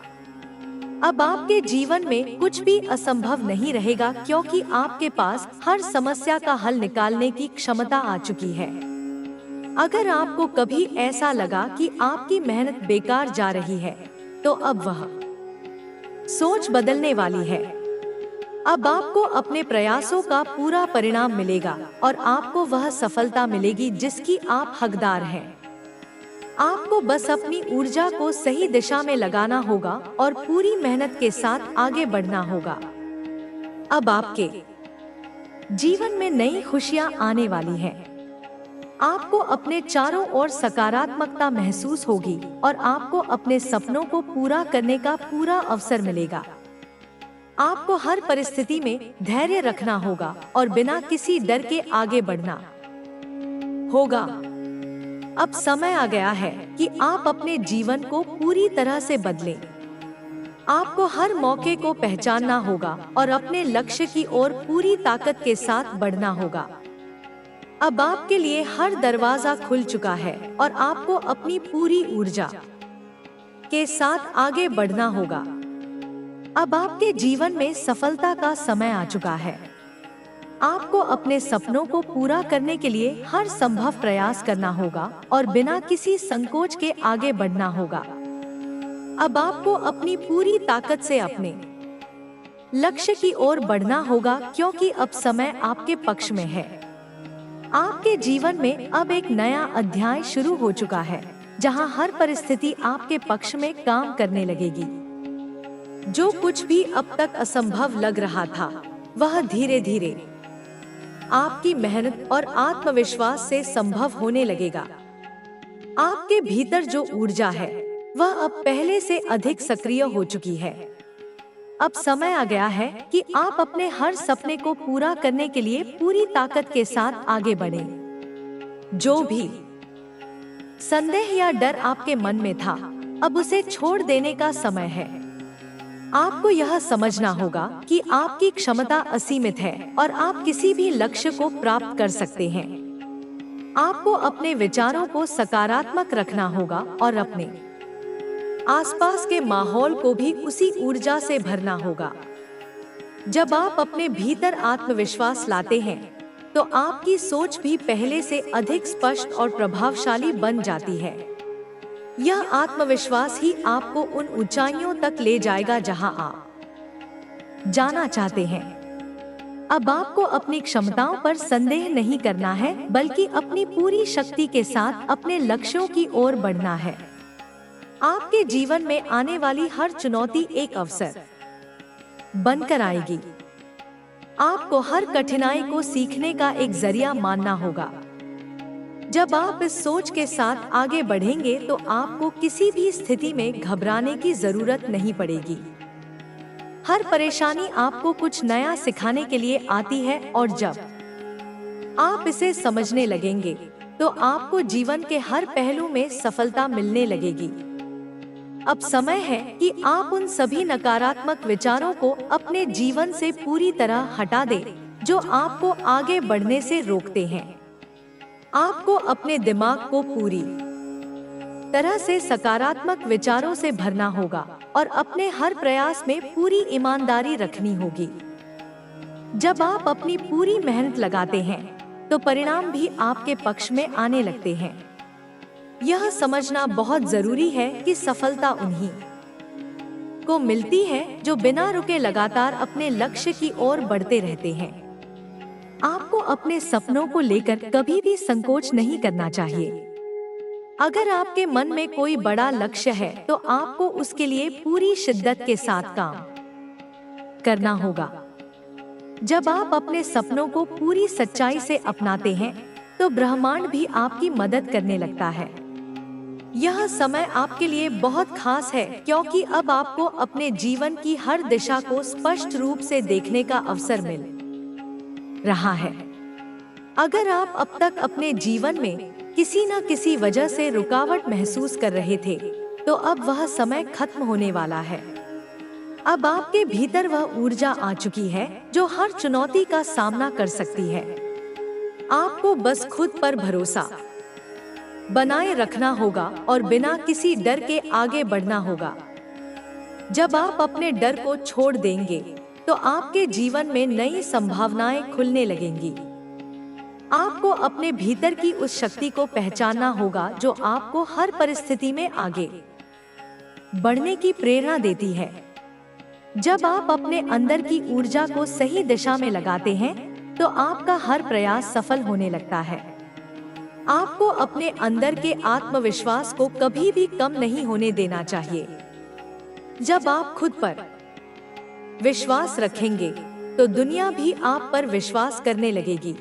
अब आपके जीवन में कुछ भी असंभव नहीं रहेगा, क्योंकि आपके पास हर समस्या का हल निकालने की क्षमता आ चुकी है। अगर आपको कभी ऐसा लगा कि आपकी मेहनत बेकार जा रही है, तो अब वह सोच बदलने वाली है। अब आपको अपने प्रयासों का पूरा परिणाम मिलेगा और आपको वह सफलता मिलेगी जिसकी आप हकदार हैं। आपको बस अपनी ऊर्जा को सही दिशा में लगाना होगा और पूरी मेहनत के साथ आगे बढ़ना होगा। अब आपके जीवन में नई खुशियां आने वाली हैं। आपको अपने चारों ओर सकारात्मकता महसूस होगी और आपको अपने सपनों को पूरा करने का पूरा अवसर मिलेगा। आपको हर परिस्थिति में धैर्य रखना होगा और बिना किसी डर के आगे बढ़ना होगा। अब समय आ गया है कि आप अपने जीवन को पूरी तरह से बदलें। आपको हर मौके को पहचानना होगा और अपने लक्ष्य की ओर पूरी ताकत के साथ बढ़ना होगा। अब आपके लिए हर दरवाजा खुल चुका है और आपको अपनी पूरी ऊर्जा के साथ आगे बढ़ना होगा। अब आपके जीवन में सफलता का समय आ चुका है। आपको अपने सपनों को पूरा करने के लिए हर संभव प्रयास करना होगा और बिना किसी संकोच के आगे बढ़ना होगा। अब आपको अपनी पूरी ताकत से अपने लक्ष्य की ओर बढ़ना होगा, क्योंकि अब समय आपके पक्ष में है। आपके जीवन में अब एक नया अध्याय शुरू हो चुका है, जहां हर परिस्थिति आपके पक्ष में काम करने लगेगी। जो कुछ भी अब तक असंभव लग रहा था, वह धीरे धीरे आपकी मेहनत और आत्मविश्वास से संभव होने लगेगा। आपके भीतर जो ऊर्जा है, वह अब पहले से अधिक सक्रिय हो चुकी है। अब समय आ गया है कि आप अपने हर सपने को पूरा करने के लिए पूरी ताकत के साथ आगे बढ़ें। जो भी संदेह या डर आपके मन में था, अब उसे छोड़ देने का समय है। आपको यह समझना होगा कि आपकी क्षमता असीमित है और आप किसी भी लक्ष्य को प्राप्त कर सकते हैं। आपको अपने विचारों को सकारात्मक रखना होगा और अपने आसपास के माहौल को भी उसी ऊर्जा से भरना होगा। जब आप अपने भीतर आत्मविश्वास लाते हैं, तो आपकी सोच भी पहले से अधिक स्पष्ट और प्रभावशाली बन जाती है। यह आत्मविश्वास ही आपको उन ऊंचाइयों तक ले जाएगा जहां आप जाना चाहते हैं। अब आपको अपनी क्षमताओं पर संदेह नहीं करना है, बल्कि अपनी पूरी शक्ति के साथ अपने लक्ष्यों की ओर बढ़ना है। आपके जीवन में आने वाली हर चुनौती एक अवसर बनकर आएगी। आपको हर कठिनाई को सीखने का एक जरिया मानना होगा। जब आप इस सोच के साथ आगे बढ़ेंगे तो आपको किसी भी स्थिति में घबराने की जरूरत नहीं पड़ेगी। हर परेशानी आपको कुछ नया सिखाने के लिए आती है और जब आप इसे समझने लगेंगे तो आपको जीवन के हर पहलू में सफलता मिलने लगेगी। अब समय है कि आप उन सभी नकारात्मक विचारों को अपने जीवन से पूरी तरह हटा दें जो आपको आगे बढ़ने से रोकते हैं। आपको अपने दिमाग को पूरी तरह से सकारात्मक विचारों से भरना होगा और अपने हर प्रयास में पूरी ईमानदारी रखनी होगी। जब आप अपनी पूरी मेहनत लगाते हैं तो परिणाम भी आपके पक्ष में आने लगते हैं। यह समझना बहुत जरूरी है कि सफलता उन्हीं को मिलती है जो बिना रुके लगातार अपने लक्ष्य की ओर बढ़ते रहते हैं। आपको अपने सपनों को लेकर कभी भी संकोच नहीं करना चाहिए। अगर आपके मन में कोई बड़ा लक्ष्य है तो आपको उसके लिए पूरी शिद्दत के साथ काम करना होगा। जब आप अपने सपनों को पूरी सच्चाई से अपनाते हैं तो ब्रह्मांड भी आपकी मदद करने लगता है। यह समय आपके लिए बहुत खास है क्योंकि अब आपको अपने जीवन की हर दिशा को स्पष्ट रूप से देखने का अवसर मिल रहा है। अगर आप अब तक अपने जीवन में किसी न किसी वजह से रुकावट महसूस कर रहे थे तो अब वह समय खत्म होने वाला है। अब आपके भीतर वह ऊर्जा आ चुकी है जो हर चुनौती का सामना कर सकती है। आपको बस खुद पर भरोसा बनाए रखना होगा और बिना किसी डर के आगे बढ़ना होगा। जब आप अपने डर को छोड़ देंगे तो आपके जीवन में नई संभावनाएं खुलने लगेंगी। आपको अपने भीतर की उस शक्ति को पहचानना होगा जो आपको हर परिस्थिति में आगे बढ़ने की प्रेरणा देती है। जब आप अपने अंदर की ऊर्जा को सही दिशा में लगाते हैं तो आपका हर प्रयास सफल होने लगता है। आपको अपने अंदर के आत्मविश्वास को कभी भी कम नहीं होने देना चाहिए। जब आप खुद पर विश्वास रखेंगे तो दुनिया भी आप पर विश्वास करने लगेगी।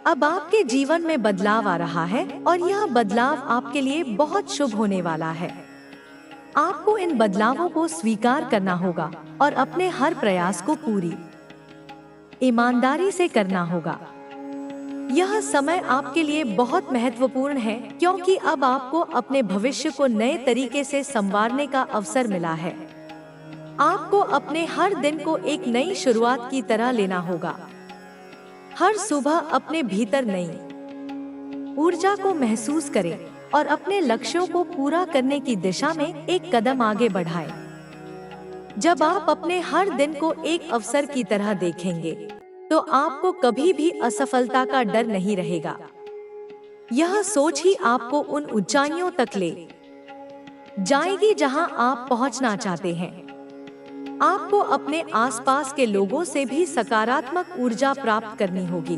अब आपके जीवन में बदलाव आ रहा है और यह बदलाव आपके लिए बहुत शुभ होने वाला है। आपको इन बदलावों को स्वीकार करना होगा और अपने हर प्रयास को पूरी ईमानदारी से करना होगा। यह समय आपके लिए बहुत महत्वपूर्ण है क्योंकि अब आपको अपने भविष्य को नए तरीके से संवारने का अवसर मिला है। आपको अपने हर दिन को एक नई शुरुआत की तरह लेना होगा। हर सुबह अपने भीतर नई ऊर्जा को महसूस करें और अपने लक्ष्यों को पूरा करने की दिशा में एक कदम आगे बढ़ाएं। जब आप अपने हर दिन को एक अवसर की तरह देखेंगे तो आपको कभी भी असफलता का डर नहीं रहेगा। यह सोच ही आपको उन ऊंचाइयों तक ले जाएगी जहां आप पहुंचना चाहते हैं। आपको अपने आसपास के लोगों से भी सकारात्मक ऊर्जा प्राप्त करनी होगी।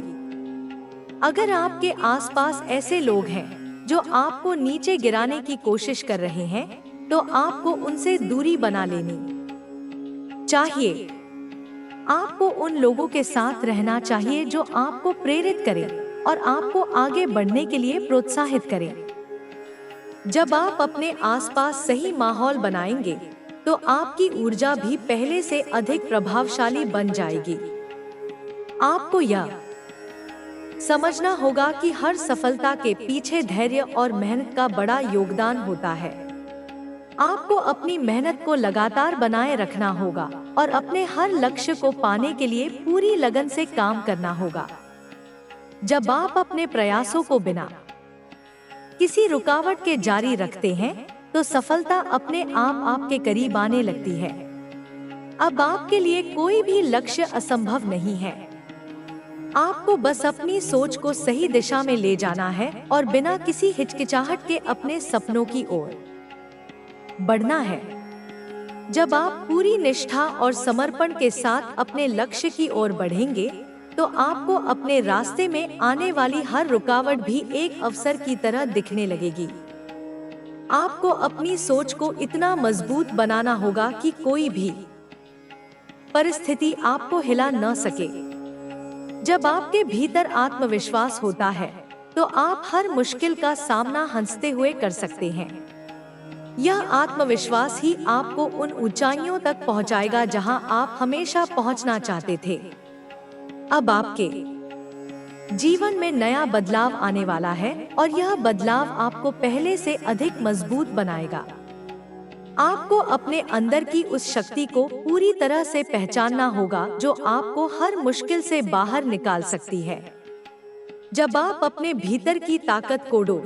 अगर आपके आसपास ऐसे लोग हैं जो आपको नीचे गिराने की कोशिश कर रहे हैं तो आपको उनसे दूरी बना लेनी चाहिए। आपको उन लोगों के साथ रहना चाहिए जो आपको प्रेरित करें और आपको आगे बढ़ने के लिए प्रोत्साहित करें। जब आप अपने आसपास सही माहौल बनाएंगे तो आपकी ऊर्जा भी पहले से अधिक प्रभावशाली बन जाएगी। आपको यह समझना होगा कि हर सफलता के पीछे धैर्य और मेहनत का बड़ा योगदान होता है। आपको अपनी मेहनत को लगातार बनाए रखना होगा और अपने हर लक्ष्य को पाने के लिए पूरी लगन से काम करना होगा। जब आप अपने प्रयासों को बिना किसी रुकावट के जारी रखते हैं तो सफलता अपने आप आपके करीब आने लगती है। अब आपके लिए कोई भी लक्ष्य असंभव नहीं है। आपको बस अपनी सोच को सही दिशा में ले जाना है और बिना किसी हिचकिचाहट के अपने सपनों की ओर बढ़ना है। जब आप पूरी निष्ठा और समर्पण के साथ अपने लक्ष्य की ओर बढ़ेंगे तो आपको अपने रास्ते में आने वाली हर रुकावट भी एक अवसर की तरह दिखने लगेगी। आपको अपनी सोच को इतना मजबूत बनाना होगा कि कोई भी परिस्थिति आपको हिला न सके। जब आपके भीतर आत्मविश्वास होता है तो आप हर मुश्किल का सामना हंसते हुए कर सकते हैं। यह आत्मविश्वास ही आपको उन ऊंचाइयों तक पहुंचाएगा जहां आप हमेशा पहुंचना चाहते थे। अब आपके जीवन में नया बदलाव आने वाला है और यह बदलाव आपको पहले से अधिक मजबूत बनाएगा। आपको अपने अंदर की उस शक्ति को पूरी तरह से पहचानना होगा जो आपको हर मुश्किल से बाहर निकाल सकती है। जब आप अपने भीतर की ताकत को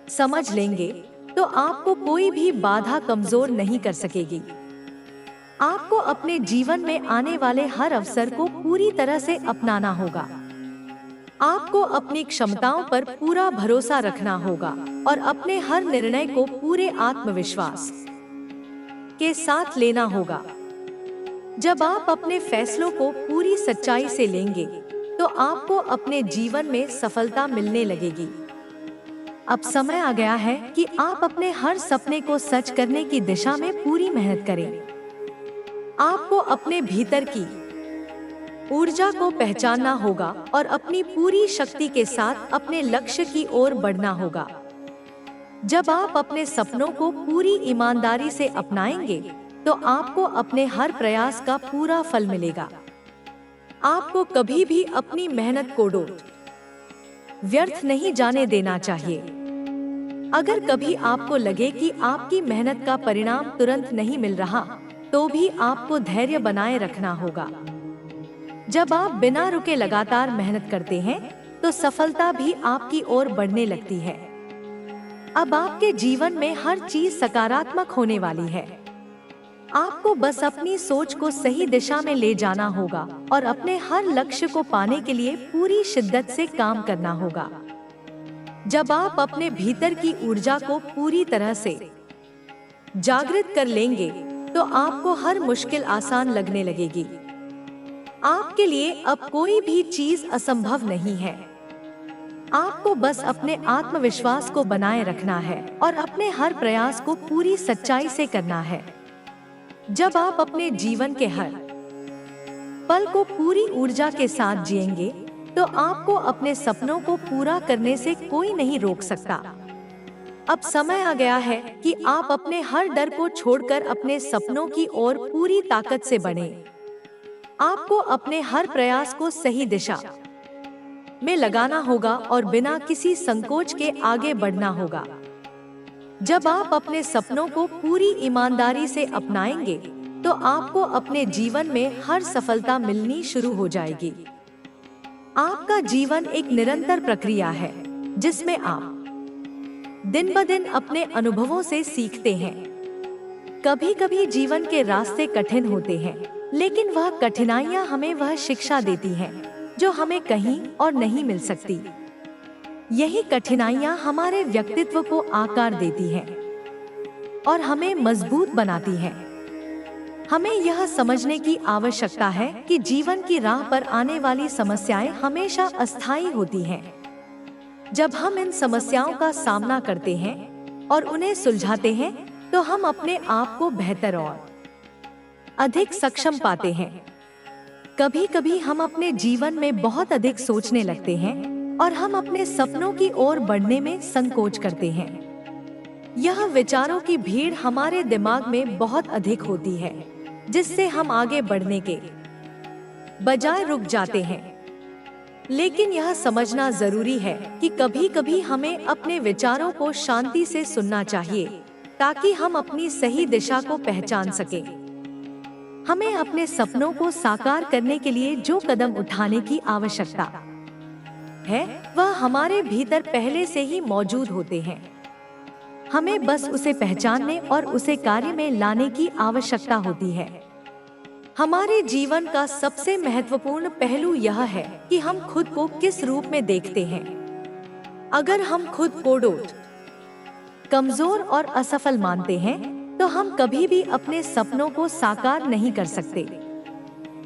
समझ लेंगे तो आपको कोई भी बाधा कमजोर नहीं कर सकेगी। आपको अपने जीवन में आने वाले हर अवसर को पूरी तरह से अपनाना होगा। आपको अपनी क्षमताओं पर पूरा भरोसा रखना होगा और अपने हर निर्णय को पूरे आत्मविश्वास के साथ लेना होगा। जब आप अपने फैसलों को पूरी सच्चाई से लेंगे तो आपको अपने जीवन में सफलता मिलने लगेगी। अब समय आ गया है कि आप अपने हर सपने को सच करने की दिशा में पूरी मेहनत करें। आपको अपने भीतर की ऊर्जा को पहचानना होगा और अपनी पूरी शक्ति के साथ अपने लक्ष्य की ओर बढ़ना होगा। जब आप अपने सपनों को पूरी ईमानदारी से अपनाएंगे तो आपको अपने हर प्रयास का पूरा फल मिलेगा। आपको कभी भी अपनी मेहनत को व्यर्थ नहीं जाने देना चाहिए। अगर कभी आपको लगे कि आपकी मेहनत का परिणाम तुरंत नहीं मिल रहा, तो भी आपको धैर्य बनाए रखना होगा। जब आप बिना रुके लगातार मेहनत करते हैं, तो सफलता भी आपकी ओर बढ़ने लगती है। अब आपके जीवन में हर चीज सकारात्मक होने वाली है। आपको बस अपनी सोच को सही दिशा में ले जाना होगा और अपने हर लक्ष्य को पाने के लिए पूरी शिद्दत से काम करना होगा। जब आप अपने भीतर की ऊर्जा को पूरी तरह से जागृत कर लेंगे, तो आपको हर मुश्किल आसान लगने लगेगी। आपके लिए अब कोई भी चीज असंभव नहीं है। आपको बस अपने आत्मविश्वास को बनाए रखना है और अपने हर प्रयास को पूरी सच्चाई से करना है। जब आप अपने जीवन के हर पल को पूरी ऊर्जा के साथ जिएंगे, तो आपको अपने सपनों को पूरा करने से कोई नहीं रोक सकता। अब समय आ गया है कि आप अपने हर डर को छोड़कर अपने सपनों की ओर पूरी ताकत से बढ़ें। आपको अपने हर प्रयास को सही दिशा में लगाना होगा और बिना किसी संकोच के आगे बढ़ना होगा। जब आप अपने सपनों को पूरी ईमानदारी से अपनाएंगे, तो आपको अपने जीवन में हर सफलता मिलनी शुरू हो जाएगी। आपका जीवन एक निरंतर प्रक्रिया है, जिसमें आप दिन ब दिन अपने अनुभवों से सीखते हैं। कभी कभी जीवन के रास्ते कठिन होते हैं, लेकिन वह कठिनाइयां हमें वह शिक्षा देती हैं जो हमें कहीं और नहीं मिल सकती। यही कठिनाइयां हमारे व्यक्तित्व को आकार देती हैं और हमें मजबूत बनाती हैं। हमें यह समझने की आवश्यकता है कि जीवन की राह पर आने वाली समस्याएं हमेशा अस्थायी होती हैं। जब हम इन समस्याओं का सामना करते हैं और उन्हें सुलझाते हैं, तो हम अपने आप को बेहतर और अधिक सक्षम पाते हैं। कभी कभी हम अपने जीवन में बहुत अधिक सोचने लगते हैं और हम अपने सपनों की ओर बढ़ने में संकोच करते हैं। यह विचारों की भीड़ हमारे दिमाग में बहुत अधिक होती है, जिससे हम आगे बढ़ने के बजाय रुक जाते हैं। लेकिन यह समझना जरूरी है कि कभी कभी हमें अपने विचारों को शांति से सुनना चाहिए, ताकि हम अपनी सही दिशा को पहचान सकें। हमें अपने सपनों को साकार करने के लिए जो कदम उठाने की आवश्यकता है, वह हमारे भीतर पहले से ही मौजूद होते हैं। हमें बस उसे पहचानने और उसे कार्य में लाने की आवश्यकता होती है। हमारे जीवन का सबसे महत्वपूर्ण पहलू यह है कि हम खुद को किस रूप में देखते हैं। अगर हम खुद को कमजोर और असफल मानते हैं, तो हम कभी भी अपने सपनों को साकार नहीं कर सकते।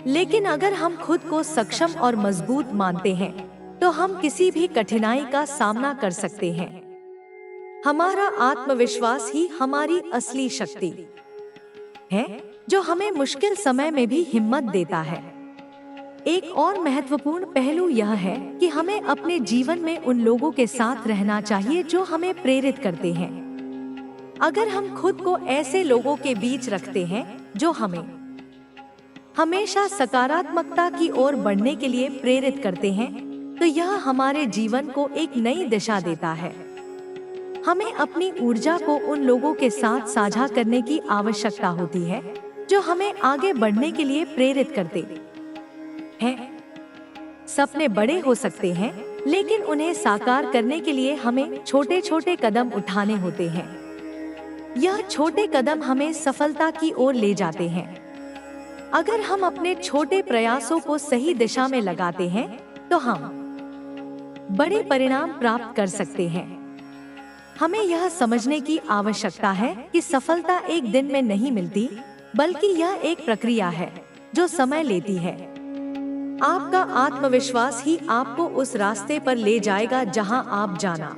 लेकिन अगर हम खुद को सक्षम और मजबूत मानते हैं, तो हम किसी भी कठिनाई का सामना कर सकते हैं। हमारा आत्मविश्वास ही हमारी असली शक्ति है, जो हमें मुश्किल समय में भी हिम्मत देता है। एक और महत्वपूर्ण पहलू यह है कि हमें अपने जीवन में उन लोगों के साथ रहना चाहिए जो हमें प्रेरित करते हैं। अगर हम खुद को ऐसे लोगों के बीच रखते हैं जो हमें हमेशा सकारात्मकता की ओर बढ़ने के लिए प्रेरित करते हैं, तो यह हमारे जीवन को एक नई दिशा देता है। हमें अपनी ऊर्जा को उन लोगों के साथ साझा करने की आवश्यकता होती है जो हमें आगे बढ़ने के लिए प्रेरित करते हैं। सपने बड़े हो सकते हैं, लेकिन उन्हें साकार करने के लिए हमें छोटे छोटे कदम उठाने होते हैं। यह छोटे कदम हमें सफलता की ओर ले जाते हैं। अगर हम अपने छोटे प्रयासों को सही दिशा में लगाते हैं, तो हम बड़े परिणाम प्राप्त कर सकते हैं। हमें यह समझने की आवश्यकता है कि सफलता एक दिन में नहीं मिलती, बल्कि यह एक प्रक्रिया है जो समय लेती है। आपका आत्मविश्वास ही आपको उस रास्ते पर ले जाएगा जहां आप जाना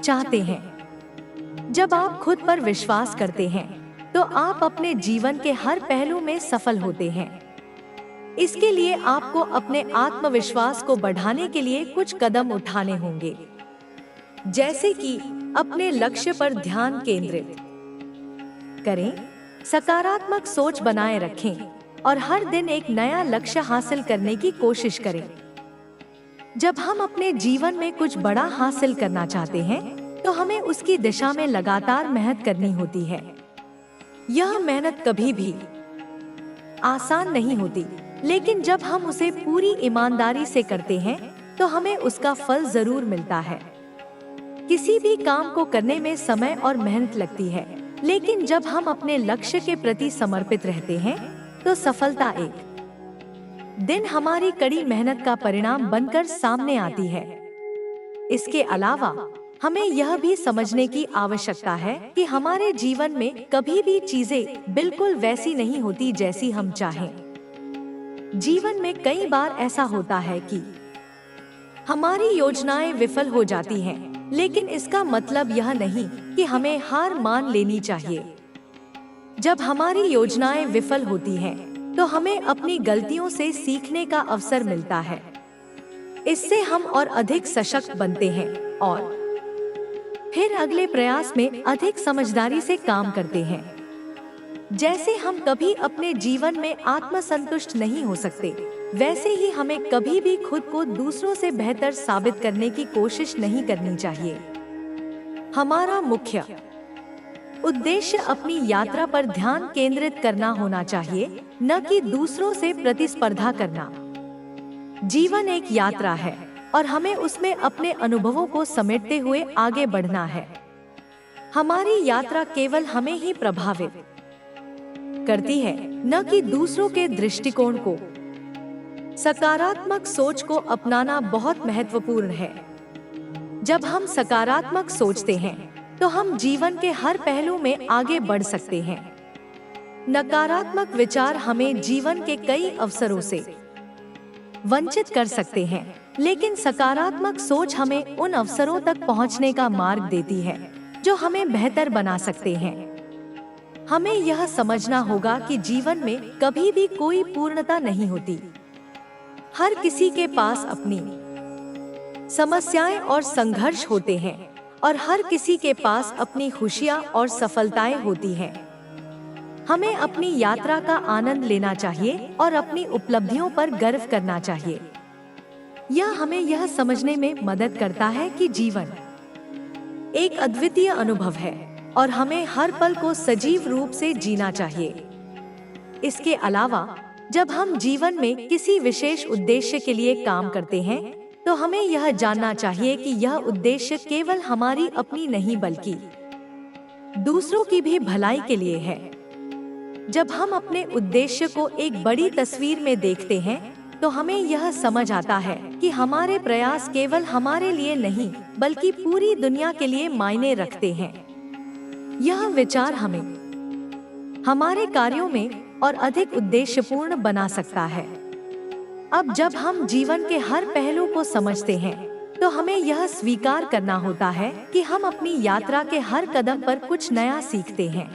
चाहते हैं। जब आप खुद पर विश्वास करते हैं, तो आप अपने जीवन के हर पहलू में सफल होते हैं। इसके लिए आपको अपने आत्मविश्वास को बढ़ाने के लिए कुछ कदम उठाने होंगे, जैसे कि अपने लक्ष्य पर ध्यान केंद्रित करें, सकारात्मक सोच बनाए रखें और हर दिन एक नया लक्ष्य हासिल करने की कोशिश करें। जब हम अपने जीवन में कुछ बड़ा हासिल करना चाहते हैं, तो हमें उसकी दिशा में लगातार मेहनत करनी होती है। यह मेहनत कभी भी आसान नहीं होती, लेकिन जब हम उसे पूरी ईमानदारी से करते हैं, तो हमें उसका फल जरूर मिलता है। किसी भी काम को करने में समय और मेहनत लगती है, लेकिन जब हम अपने लक्ष्य के प्रति समर्पित रहते हैं, तो सफलता एक दिन हमारी कड़ी मेहनत का परिणाम बनकर सामने आती है। इसके अलावा हमें यह भी समझने की आवश्यकता है कि हमारे जीवन में कभी भी चीजें बिल्कुल वैसी नहीं होती जैसी हम चाहें। जीवन में कई बार ऐसा होता है कि हमारी योजनाएं विफल हो जाती हैं, लेकिन इसका मतलब यह नहीं कि हमें हार मान लेनी चाहिए। जब हमारी योजनाएं विफल होती हैं, तो हमें अपनी गलतियों से सीखने का अवसर मिलता है। इससे हम और अधिक सशक्त बनते हैं और फिर अगले प्रयास में अधिक समझदारी से काम करते हैं। जैसे हम कभी अपने जीवन में आत्मसंतुष्ट नहीं हो सकते, वैसे ही हमें कभी भी खुद को दूसरों से बेहतर साबित करने की कोशिश नहीं करनी चाहिए। हमारा मुख्य उद्देश्य अपनी यात्रा पर ध्यान केंद्रित करना होना चाहिए, न कि दूसरों से प्रतिस्पर्धा करना। जीवन एक यात्रा है और हमें उसमें अपने अनुभवों को समेटते हुए आगे बढ़ना है। हमारी यात्रा केवल हमें ही प्रभावित करती है, न कि दूसरों के दृष्टिकोण को। सकारात्मक सोच को अपनाना बहुत महत्वपूर्ण है। जब हम सकारात्मक सोचते हैं, तो हम जीवन के हर पहलू में आगे बढ़ सकते हैं। नकारात्मक विचार हमें जीवन के कई अवसरों से वंचित कर सकते हैं, लेकिन सकारात्मक सोच हमें उन अवसरों तक पहुंचने का मार्ग देती है जो हमें बेहतर बना सकते हैं। हमें यह समझना होगा कि जीवन में कभी भी कोई पूर्णता नहीं होती। हर किसी के पास अपनी समस्याएं और संघर्ष होते हैं और हर किसी के पास अपनी खुशियां और सफलताएं होती हैं। हमें अपनी यात्रा का आनंद लेना चाहिए और अपनी उपलब्धियों पर गर्व करना चाहिए। यह हमें यह समझने में मदद करता है कि जीवन एक अद्वितीय अनुभव है और हमें हर पल को सजीव रूप से जीना चाहिए। इसके अलावा जब हम जीवन में किसी विशेष उद्देश्य के लिए काम करते हैं, तो हमें यह जानना चाहिए कि यह उद्देश्य केवल हमारी अपनी नहीं बल्कि दूसरों की भी भलाई के लिए है। जब हम अपने उद्देश्य को एक बड़ी तस्वीर में देखते हैं, तो हमें यह समझ आता है कि हमारे प्रयास केवल हमारे लिए नहीं बल्कि पूरी दुनिया के लिए मायने रखते हैं। यह विचार हमें हमारे कार्यों में और अधिक उद्देश्यपूर्ण बना सकता है। अब जब हम जीवन के हर पहलू को समझते हैं, तो तो हमें यह स्वीकार करना होता है कि हम अपनी यात्रा के हर कदम पर कुछ नया सीखते हैं।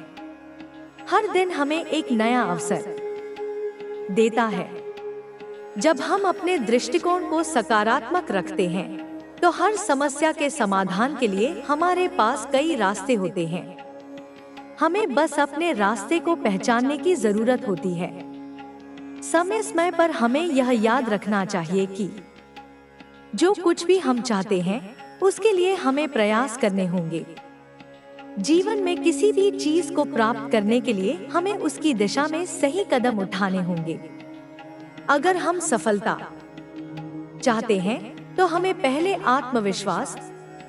हर दिन हमें एक नया अवसर देता है। जब हम अपने दृष्टिकोण को सकारात्मक रखते हैं, तो हर समस्या के समाधान के लिए हमारे पास कई रास्ते होते हैं। हमें बस अपने रास्ते को पहचानने की जरूरत होती है। समय समय पर हमें यह याद रखना चाहिए कि जो कुछ भी हम चाहते हैं, उसके लिए हमें प्रयास करने होंगे। जीवन में किसी भी चीज को प्राप्त करने के लिए हमें उसकी दिशा में सही कदम उठाने होंगे। अगर हम सफलता चाहते हैं, तो हमें पहले आत्मविश्वास,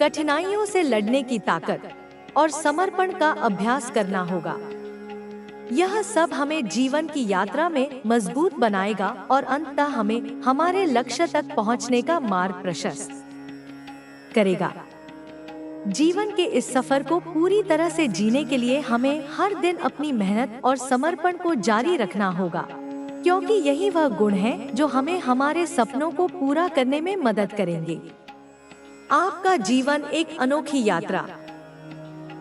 कठिनाइयों से लड़ने की ताकत और समर्पण का अभ्यास करना होगा। यह सब हमें जीवन की यात्रा में मजबूत बनाएगा और अंततः हमें हमारे लक्ष्य तक पहुंचने का मार्ग प्रशस्त करेगा। जीवन के इस सफर को पूरी तरह से जीने के लिए हमें हर दिन अपनी मेहनत और समर्पण को जारी रखना होगा, क्योंकि यही वह गुण हैं जो हमें हमारे सपनों को पूरा करने में मदद करेंगे। आपका जीवन एक अनोखी यात्रा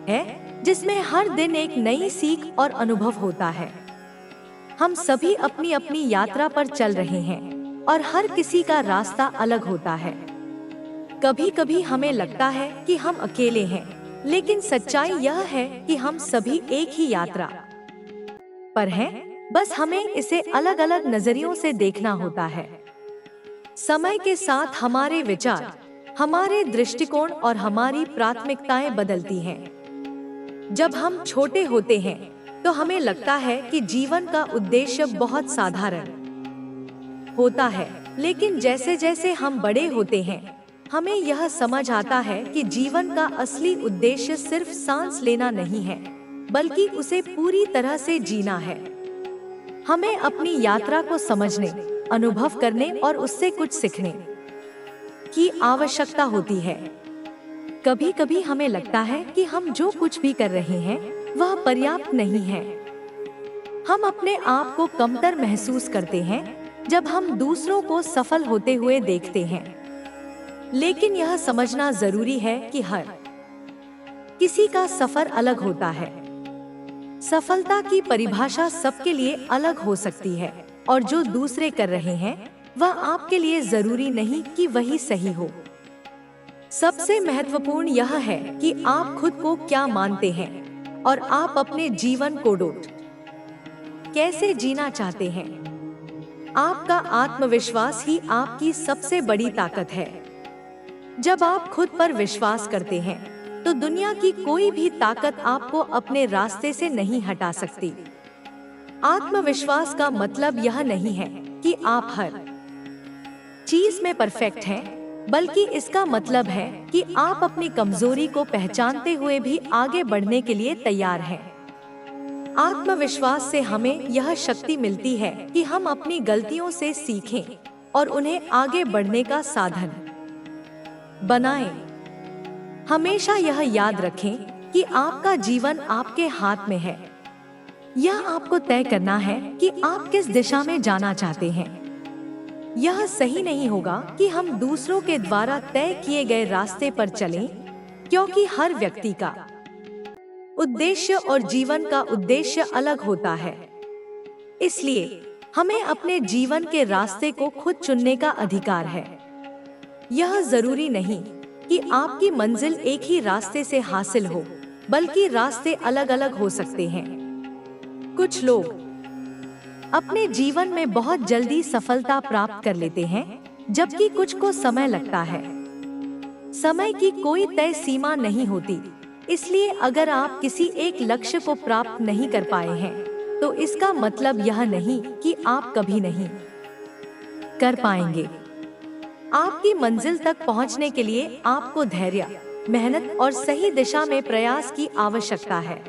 है, जिसमें हर दिन एक नई सीख और अनुभव होता है। हम सभी अपनी अपनी यात्रा पर चल रहे हैं और हर किसी का रास्ता अलग होता है। कभी कभी हमें लगता है कि हम अकेले हैं, लेकिन सच्चाई यह है कि हम सभी एक ही यात्रा पर हैं, बस हमें इसे अलग अलग नजरियों से देखना होता है। समय के साथ हमारे विचार, हमारे दृष्टिकोण और हमारी प्राथमिकताएं बदलती हैं। जब हम छोटे होते हैं, तो हमें लगता है कि जीवन का उद्देश्य बहुत साधारण होता है, लेकिन जैसे जैसे हम बड़े होते हैं, हमें यह समझ आता है कि जीवन का असली उद्देश्य सिर्फ सांस लेना नहीं है, बल्कि उसे पूरी तरह से जीना है। हमें अपनी यात्रा को समझने, अनुभव करने और उससे कुछ सीखने की आवश्यकता होती है। कभी कभी हमें लगता है कि हम जो कुछ भी कर रहे हैं, वह पर्याप्त नहीं है। हम अपने आप को कमतर महसूस करते हैं जब हम दूसरों को सफल होते हुए देखते हैं। लेकिन यह समझना जरूरी है कि हर किसी का सफर अलग होता है। सफलता की परिभाषा सबके लिए अलग हो सकती है, और जो दूसरे कर रहे हैं, वह आपके लिए जरूरी नहीं कि वही सही हो। सबसे महत्वपूर्ण यह है कि आप खुद को क्या मानते हैं और आप अपने जीवन को कैसे जीना चाहते हैं। आपका आत्मविश्वास ही आपकी सबसे बड़ी ताकत है। जब आप खुद पर विश्वास करते हैं, तो दुनिया की कोई भी ताकत आपको अपने रास्ते से नहीं हटा सकती। आत्मविश्वास का मतलब यह नहीं है कि आप हर चीज में परफेक्ट हैं, बल्कि इसका मतलब है कि आप अपनी कमजोरी को पहचानते हुए भी आगे बढ़ने के लिए तैयार हैं। आत्मविश्वास से हमें यह शक्ति मिलती है कि हम अपनी गलतियों से सीखें और उन्हें आगे बढ़ने का साधन बनाएं। हमेशा यह याद रखें कि आपका जीवन आपके हाथ में है। यह आपको तय करना है कि आप किस दिशा में जाना चाहते हैं। यह सही नहीं होगा कि हम दूसरों के द्वारा तय किए गए रास्ते पर चलें, क्योंकि हर व्यक्ति का उद्देश्य और जीवन का उद्देश्य अलग होता है। इसलिए हमें अपने जीवन के रास्ते को खुद चुनने का अधिकार है। यह जरूरी नहीं कि आपकी मंजिल एक ही रास्ते से हासिल हो, बल्कि रास्ते अलग अलग हो सकते हैं। कुछ लोग अपने जीवन में बहुत जल्दी सफलता प्राप्त कर लेते हैं, जबकि कुछ को समय लगता है। समय की कोई तय सीमा नहीं होती, इसलिए अगर आप किसी एक लक्ष्य को प्राप्त नहीं कर पाए हैं, तो इसका मतलब यह नहीं कि आप कभी नहीं कर पाएंगे। आपकी मंजिल तक पहुंचने के लिए आपको धैर्य, मेहनत और सही दिशा में प्रयास की आवश्यकता है।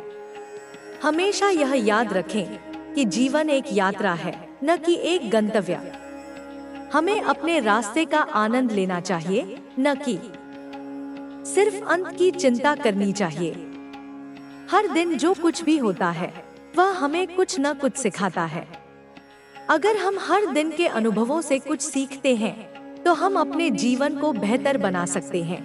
हमेशा यह याद रखें कि जीवन एक यात्रा है, न कि एक गंतव्य। हमें अपने रास्ते का आनंद लेना चाहिए, न कि सिर्फ अंत की चिंता करनी चाहिए। हर दिन जो कुछ भी होता है, वह हमें कुछ न कुछ सिखाता है। अगर हम हर दिन के अनुभवों से कुछ सीखते हैं, तो हम अपने जीवन को बेहतर बना सकते हैं।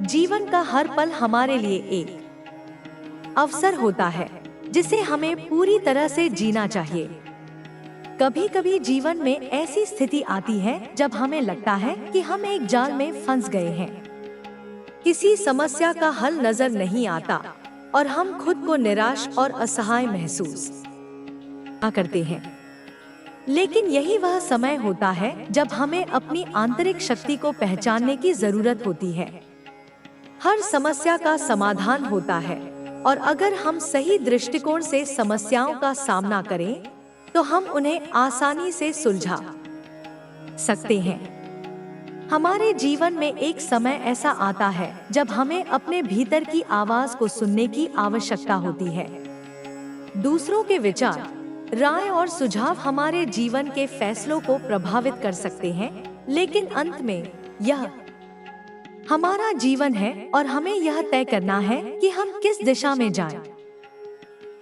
जीवन का हर पल हमारे लिए एक अवसर होता है जिसे हमें पूरी तरह से जीना चाहिए। कभी कभी जीवन में ऐसी स्थिति आती है जब हमें लगता है कि हम एक जाल में फंस गए हैं। किसी समस्या का हल नजर नहीं आता और हम खुद को निराश और असहाय महसूस करते हैं। लेकिन यही वह समय होता है जब हमें अपनी आंतरिक शक्ति को पहचानने की जरूरत होती है। हर समस्या का समाधान होता है और अगर हम सही दृष्टिकोण से समस्याओं का सामना करें तो हम उन्हें आसानी से सुलझा सकते हैं। हमारे जीवन में एक समय ऐसा आता है जब हमें अपने भीतर की आवाज को सुनने की आवश्यकता होती है। दूसरों के विचार, राय और सुझाव हमारे जीवन के फैसलों को प्रभावित कर सकते हैं, लेकिन अंत में यह हमारा जीवन है और हमें यह तय करना है कि हम किस दिशा में जाएं।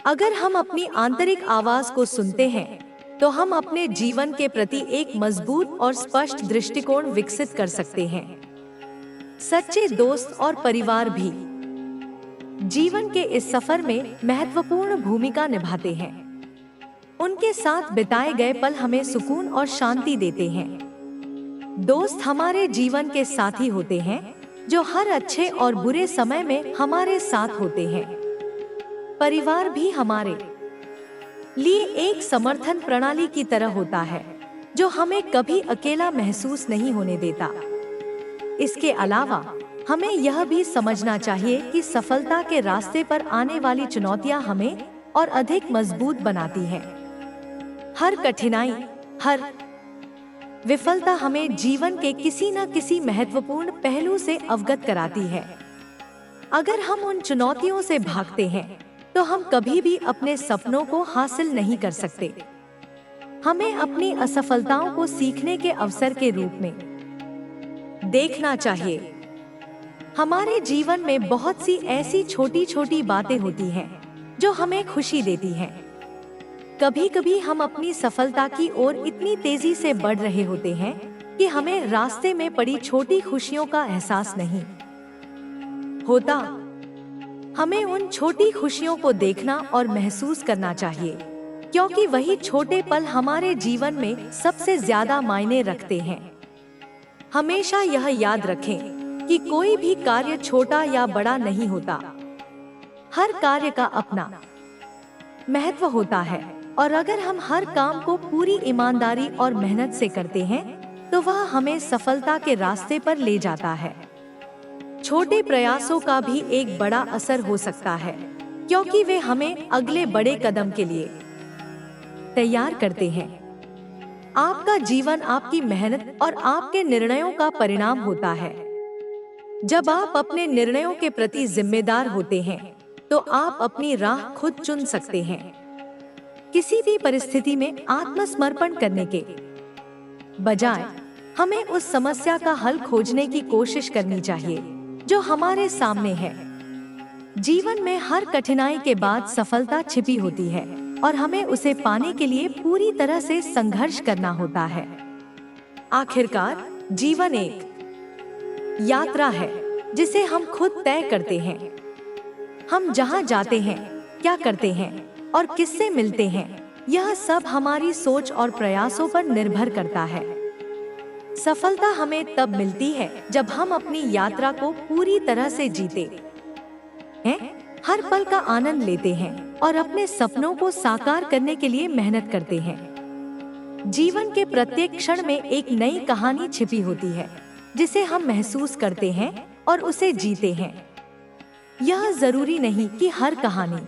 अगर हम अपनी आंतरिक आवाज को सुनते हैं तो हम अपने जीवन के प्रति एक मजबूत और स्पष्ट दृष्टिकोण विकसित कर सकते हैं। सच्चे दोस्त और परिवार भी जीवन के इस सफर में महत्वपूर्ण भूमिका निभाते हैं। उनके साथ बिताए गए पल हमें सुकून और शांति देते हैं। दोस्त हमारे जीवन के साथी होते हैं जो हर अच्छे और बुरे समय में हमारे साथ होते हैं। परिवार भी हमारे लिए एक समर्थन प्रणाली की तरह होता है जो हमें कभी अकेला महसूस नहीं होने देता। इसके अलावा हमें यह भी समझना चाहिए कि सफलता के रास्ते पर आने वाली चुनौतियां हमें और अधिक मजबूत बनाती हैं। हर कठिनाई, हर विफलता हमें जीवन के किसी न किसी महत्वपूर्ण पहलू से अवगत कराती है। अगर हम उन चुनौतियों से भागते हैं तो हम कभी भी अपने सपनों को हासिल नहीं कर सकते। हमें अपनी असफलताओं को सीखने के अवसर के रूप में देखना चाहिए। हमारे जीवन में बहुत सी ऐसी छोटी छोटी बातें होती हैं जो हमें खुशी देती हैं। कभी कभी हम अपनी सफलता की ओर इतनी तेजी से बढ़ रहे होते हैं कि हमें रास्ते में पड़ी छोटी खुशियों का एहसास नहीं होता। हमें उन छोटी खुशियों को देखना और महसूस करना चाहिए, क्योंकि वही छोटे पल हमारे जीवन में सबसे ज्यादा मायने रखते हैं। हमेशा यह याद रखें कि कोई भी कार्य छोटा या बड़ा नहीं होता। हर कार्य का अपना महत्व होता है और अगर हम हर काम को पूरी ईमानदारी और मेहनत से करते हैं तो वह हमें सफलता के रास्ते पर ले जाता है। छोटे प्रयासों का भी एक बड़ा असर हो सकता है, क्योंकि वे हमें अगले बड़े कदम के लिए तैयार करते हैं। आपका जीवन आपकी मेहनत और आपके निर्णयों का परिणाम होता है। जब आप अपने निर्णयों के प्रति जिम्मेदार होते हैं तो आप अपनी राह खुद चुन सकते हैं। किसी भी परिस्थिति में आत्मसमर्पण करने के बजाय हमें उस समस्या का हल खोजने की कोशिश करनी चाहिए जो हमारे सामने है। जीवन में हर कठिनाई के बाद सफलता छिपी होती है और हमें उसे पाने के लिए पूरी तरह से संघर्ष करना होता है। आखिरकार जीवन एक यात्रा है जिसे हम खुद तय करते हैं। हम जहां जाते हैं, क्या करते हैं और किससे मिलते हैं, यह सब हमारी सोच और प्रयासों पर निर्भर करता है। सफलता हमें तब मिलती है जब हम अपनी यात्रा को पूरी तरह से जीते हैं, हर पल का आनंद लेते हैं और अपने सपनों को साकार करने के लिए मेहनत करते हैं। जीवन के प्रत्येक क्षण में एक नई कहानी छिपी होती है जिसे हम महसूस करते हैं और उसे जीते हैं। यह जरूरी नहीं कि हर कहानी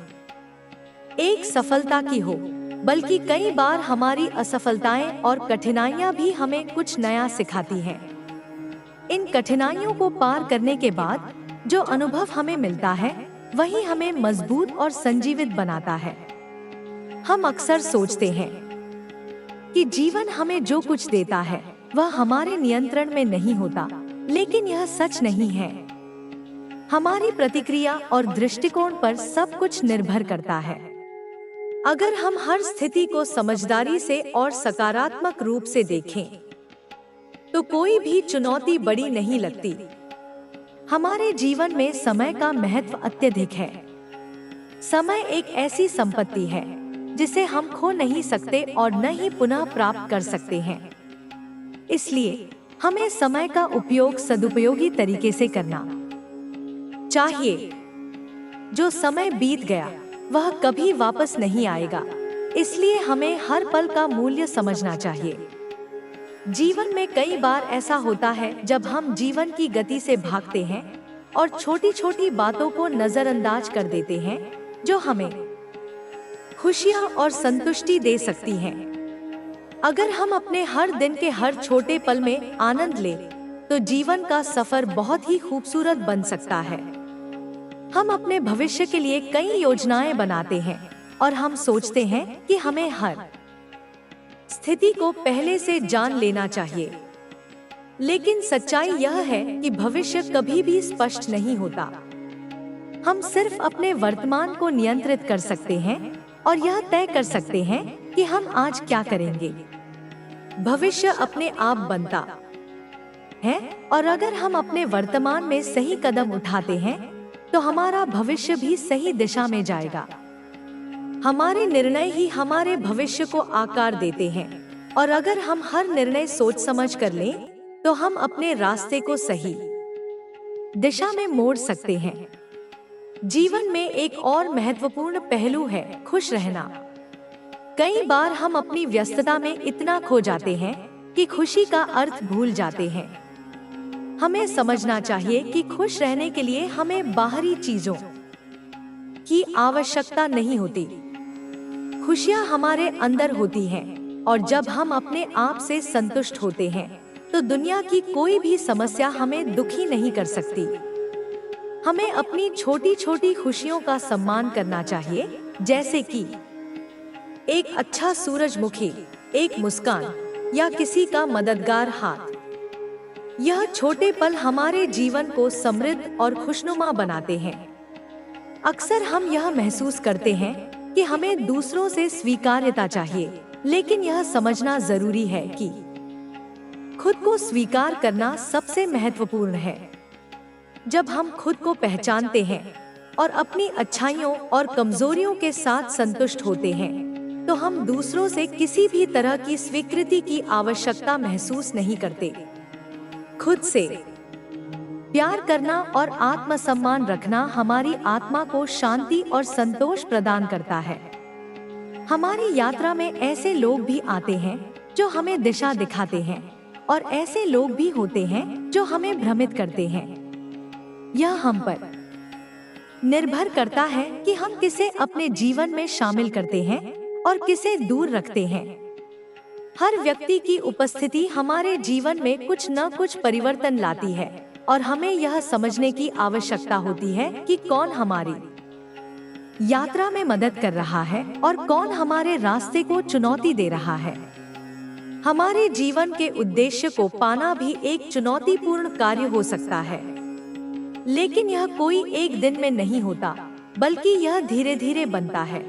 एक सफलता की हो, बल्कि कई बार हमारी असफलताएं और कठिनाइयां भी हमें कुछ नया सिखाती हैं। इन कठिनाइयों को पार करने के बाद जो अनुभव हमें मिलता है वही हमें मजबूत और संजीवित बनाता है। हम अक्सर सोचते हैं कि जीवन हमें जो कुछ देता है वह हमारे नियंत्रण में नहीं होता, लेकिन यह सच नहीं है। हमारी प्रतिक्रिया और दृष्टिकोण पर सब कुछ निर्भर करता है। अगर हम हर स्थिति को समझदारी से और सकारात्मक रूप से देखें तो कोई भी चुनौती बड़ी नहीं लगती। हमारे जीवन में समय का महत्व अत्यधिक है। समय एक ऐसी संपत्ति है जिसे हम खो नहीं सकते और न ही पुनः प्राप्त कर सकते हैं। इसलिए हमें समय का उपयोग सदुपयोगी तरीके से करना चाहिए। जो समय बीत गया वह कभी वापस नहीं आएगा, इसलिए हमें हर पल का मूल्य समझना चाहिए। जीवन में कई बार ऐसा होता है जब हम जीवन की गति से भागते हैं और छोटी छोटी बातों को नजरअंदाज कर देते हैं जो हमें खुशियां और संतुष्टि दे सकती हैं। अगर हम अपने हर दिन के हर छोटे पल में आनंद लें, तो जीवन का सफर बहुत ही खूबसूरत बन सकता है। हम अपने भविष्य के लिए कई योजनाएं बनाते हैं और हम सोचते हैं कि हमें हर स्थिति को पहले से जान लेना चाहिए। लेकिन सच्चाई यह है कि भविष्य कभी भी स्पष्ट नहीं होता। हम सिर्फ अपने वर्तमान को नियंत्रित कर सकते हैं और यह तय कर सकते हैं कि हम आज क्या करेंगे। भविष्य अपने आप बनता है और अगर हम अपने वर्तमान में सही कदम उठाते हैं तो हमारा भविष्य भी सही दिशा में जाएगा। हमारे निर्णय ही हमारे भविष्य को आकार देते हैं और अगर हम हर निर्णय सोच समझ कर लें तो हम अपने रास्ते को सही दिशा में मोड़ सकते हैं। जीवन में एक और महत्वपूर्ण पहलू है खुश रहना। कई बार हम अपनी व्यस्तता में इतना खो जाते हैं कि खुशी का अर्थ भूल जाते हैं। हमें समझना चाहिए कि खुश रहने के लिए हमें बाहरी चीजों की आवश्यकता नहीं होती। खुशियां हमारे अंदर होती हैं और जब हम अपने आप से संतुष्ट होते हैं तो दुनिया की कोई भी समस्या हमें दुखी नहीं कर सकती। हमें अपनी छोटी छोटी खुशियों का सम्मान करना चाहिए, जैसे कि एक अच्छा सूरजमुखी, एक मुस्कान या किसी का मददगार हाथ। यह छोटे पल हमारे जीवन को समृद्ध और खुशनुमा बनाते हैं। अक्सर हम यह महसूस करते हैं कि हमें दूसरों से स्वीकार्यता चाहिए, लेकिन यह समझना जरूरी है कि खुद को स्वीकार करना सबसे महत्वपूर्ण है। जब हम खुद को पहचानते हैं और अपनी अच्छाइयों और कमजोरियों के साथ संतुष्ट होते हैं, तो हम दूसरों से किसी भी तरह की स्वीकृति की आवश्यकता महसूस नहीं करते। खुद से प्यार करना और आत्मसम्मान रखना हमारी आत्मा को शांति और संतोष प्रदान करता है। हमारी यात्रा में ऐसे लोग भी आते हैं जो हमें दिशा दिखाते हैं और ऐसे लोग भी होते हैं जो हमें भ्रमित करते हैं। यह हम पर निर्भर करता है कि हम किसे अपने जीवन में शामिल करते हैं और किसे दूर रखते हैं। हर व्यक्ति की उपस्थिति हमारे जीवन में कुछ न कुछ परिवर्तन लाती है और हमें यह समझने की आवश्यकता होती है कि कौन हमारी यात्रा में मदद कर रहा है और कौन हमारे रास्ते को चुनौती दे रहा है। हमारे जीवन के उद्देश्य को पाना भी एक चुनौतीपूर्ण कार्य हो सकता है, लेकिन यह कोई एक दिन में नहीं होता, बल्कि यह धीरे धीरे बनता है।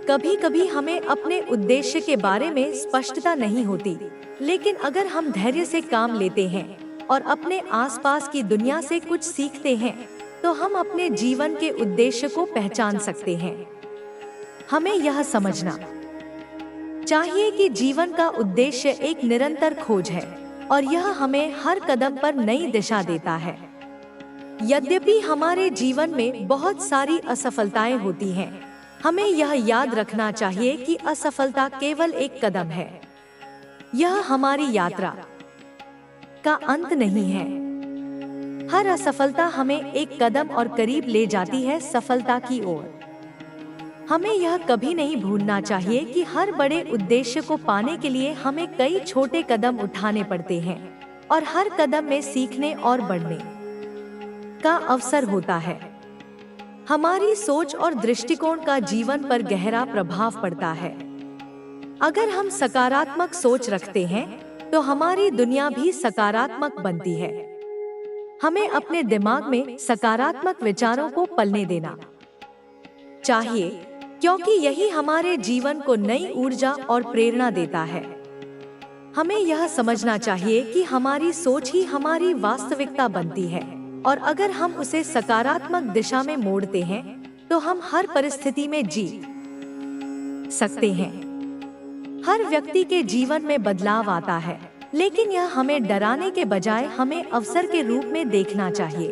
कभी कभी हमें अपने उद्देश्य के बारे में स्पष्टता नहीं होती, लेकिन अगर हम धैर्य से काम लेते हैं और अपने आसपास की दुनिया से कुछ सीखते हैं, तो हम अपने जीवन के उद्देश्य को पहचान सकते हैं। हमें यह समझना चाहिए कि जीवन का उद्देश्य एक निरंतर खोज है और यह हमें हर कदम पर नई दिशा देता है। यद्यपि हमारे जीवन में बहुत सारी असफलताएं होती हैं, हमें यह याद रखना चाहिए कि असफलता केवल एक कदम है। यह हमारी यात्रा का अंत नहीं है। हर असफलता हमें एक कदम और करीब ले जाती है सफलता की ओर। हमें यह कभी नहीं भूलना चाहिए कि हर बड़े उद्देश्य को पाने के लिए हमें कई छोटे कदम उठाने पड़ते हैं और हर कदम में सीखने और बढ़ने का अवसर होता है। हमारी सोच और दृष्टिकोण का जीवन पर गहरा प्रभाव पड़ता है। अगर हम सकारात्मक सोच रखते हैं तो हमारी दुनिया भी सकारात्मक बनती है। हमें अपने दिमाग में सकारात्मक विचारों को पलने देना चाहिए, क्योंकि यही हमारे जीवन को नई ऊर्जा और प्रेरणा देता है। हमें यह समझना चाहिए कि हमारी सोच ही हमारी वास्तविकता बनती है, और अगर हम उसे सकारात्मक दिशा में मोड़ते हैं तो हम हर परिस्थिति में जीत सकते हैं। हर व्यक्ति के जीवन में बदलाव आता है, लेकिन यह हमें डराने के बजाय हमें अवसर के रूप में देखना चाहिए।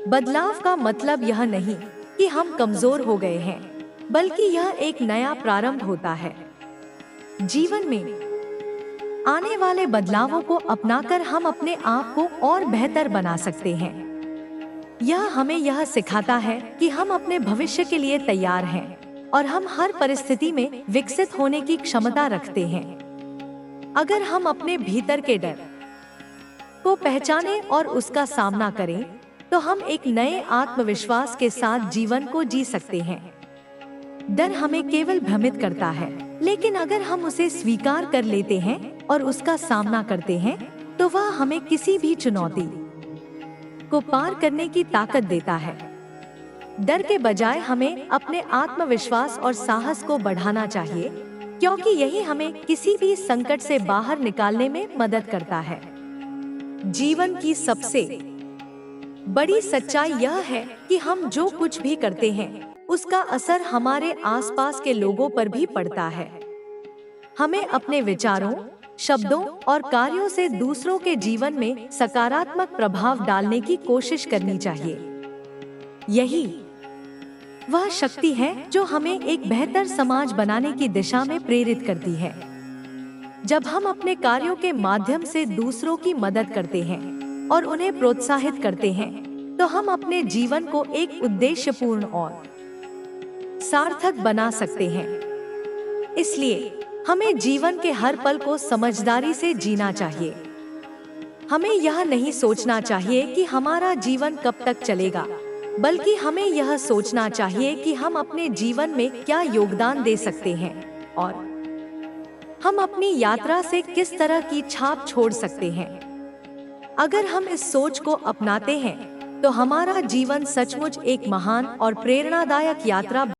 बदलाव का मतलब यह नहीं कि हम कमजोर हो गए हैं, बल्कि यह एक नया प्रारंभ होता है। जीवन में आने वाले बदलावों को अपनाकर हम अपने आप को और बेहतर बना सकते हैं। यह हमें यह सिखाता है कि हम अपने भविष्य के लिए तैयार हैं और हम हर परिस्थिति में विकसित होने की क्षमता रखते हैं। अगर हम अपने भीतर के डर को पहचानें और उसका सामना करें, तो हम एक नए आत्मविश्वास के साथ जीवन को जी सकते हैं। डर हमें केवल भ्रमित करता है, लेकिन अगर हम उसे स्वीकार कर लेते हैं और उसका सामना करते हैं, तो वह हमें किसी भी चुनौती को पार करने की ताकत देता है। डर के बजाय हमें अपने आत्मविश्वास और साहस को बढ़ाना चाहिए, क्योंकि यही हमें किसी भी संकट से बाहर निकालने में मदद करता है। जीवन की सबसे बड़ी सच्चाई यह है कि हम जो कुछ भी करते हैं, उसका असर हमारे आसपास के लोगों पर भी पड़ता है। हमें अपने विचारों, शब्दों और कार्यों से दूसरों के जीवन में सकारात्मक प्रभाव डालने की कोशिश करनी चाहिए। यही वह शक्ति है जो हमें एक बेहतर समाज बनाने की दिशा में प्रेरित करती है। जब हम अपने कार्यों के माध्यम से दूसरों की मदद करते हैं और उन्हें प्रोत्साहित करते हैं, तो हम अपने जीवन को एक उद्देश्यपूर्ण और सार्थक बना सकते हैं। इसलिए हमें जीवन के हर पल को समझदारी से जीना चाहिए। हमें यह नहीं सोचना चाहिए कि हमारा जीवन कब तक चलेगा, बल्कि हमें यह सोचना चाहिए कि हम अपने जीवन में क्या योगदान दे सकते हैं और हम अपनी यात्रा से किस तरह की छाप छोड़ सकते हैं। अगर हम इस सोच को अपनाते हैं, तो हमारा जीवन सचमुच एक महान और प्रेरणादायक यात्रा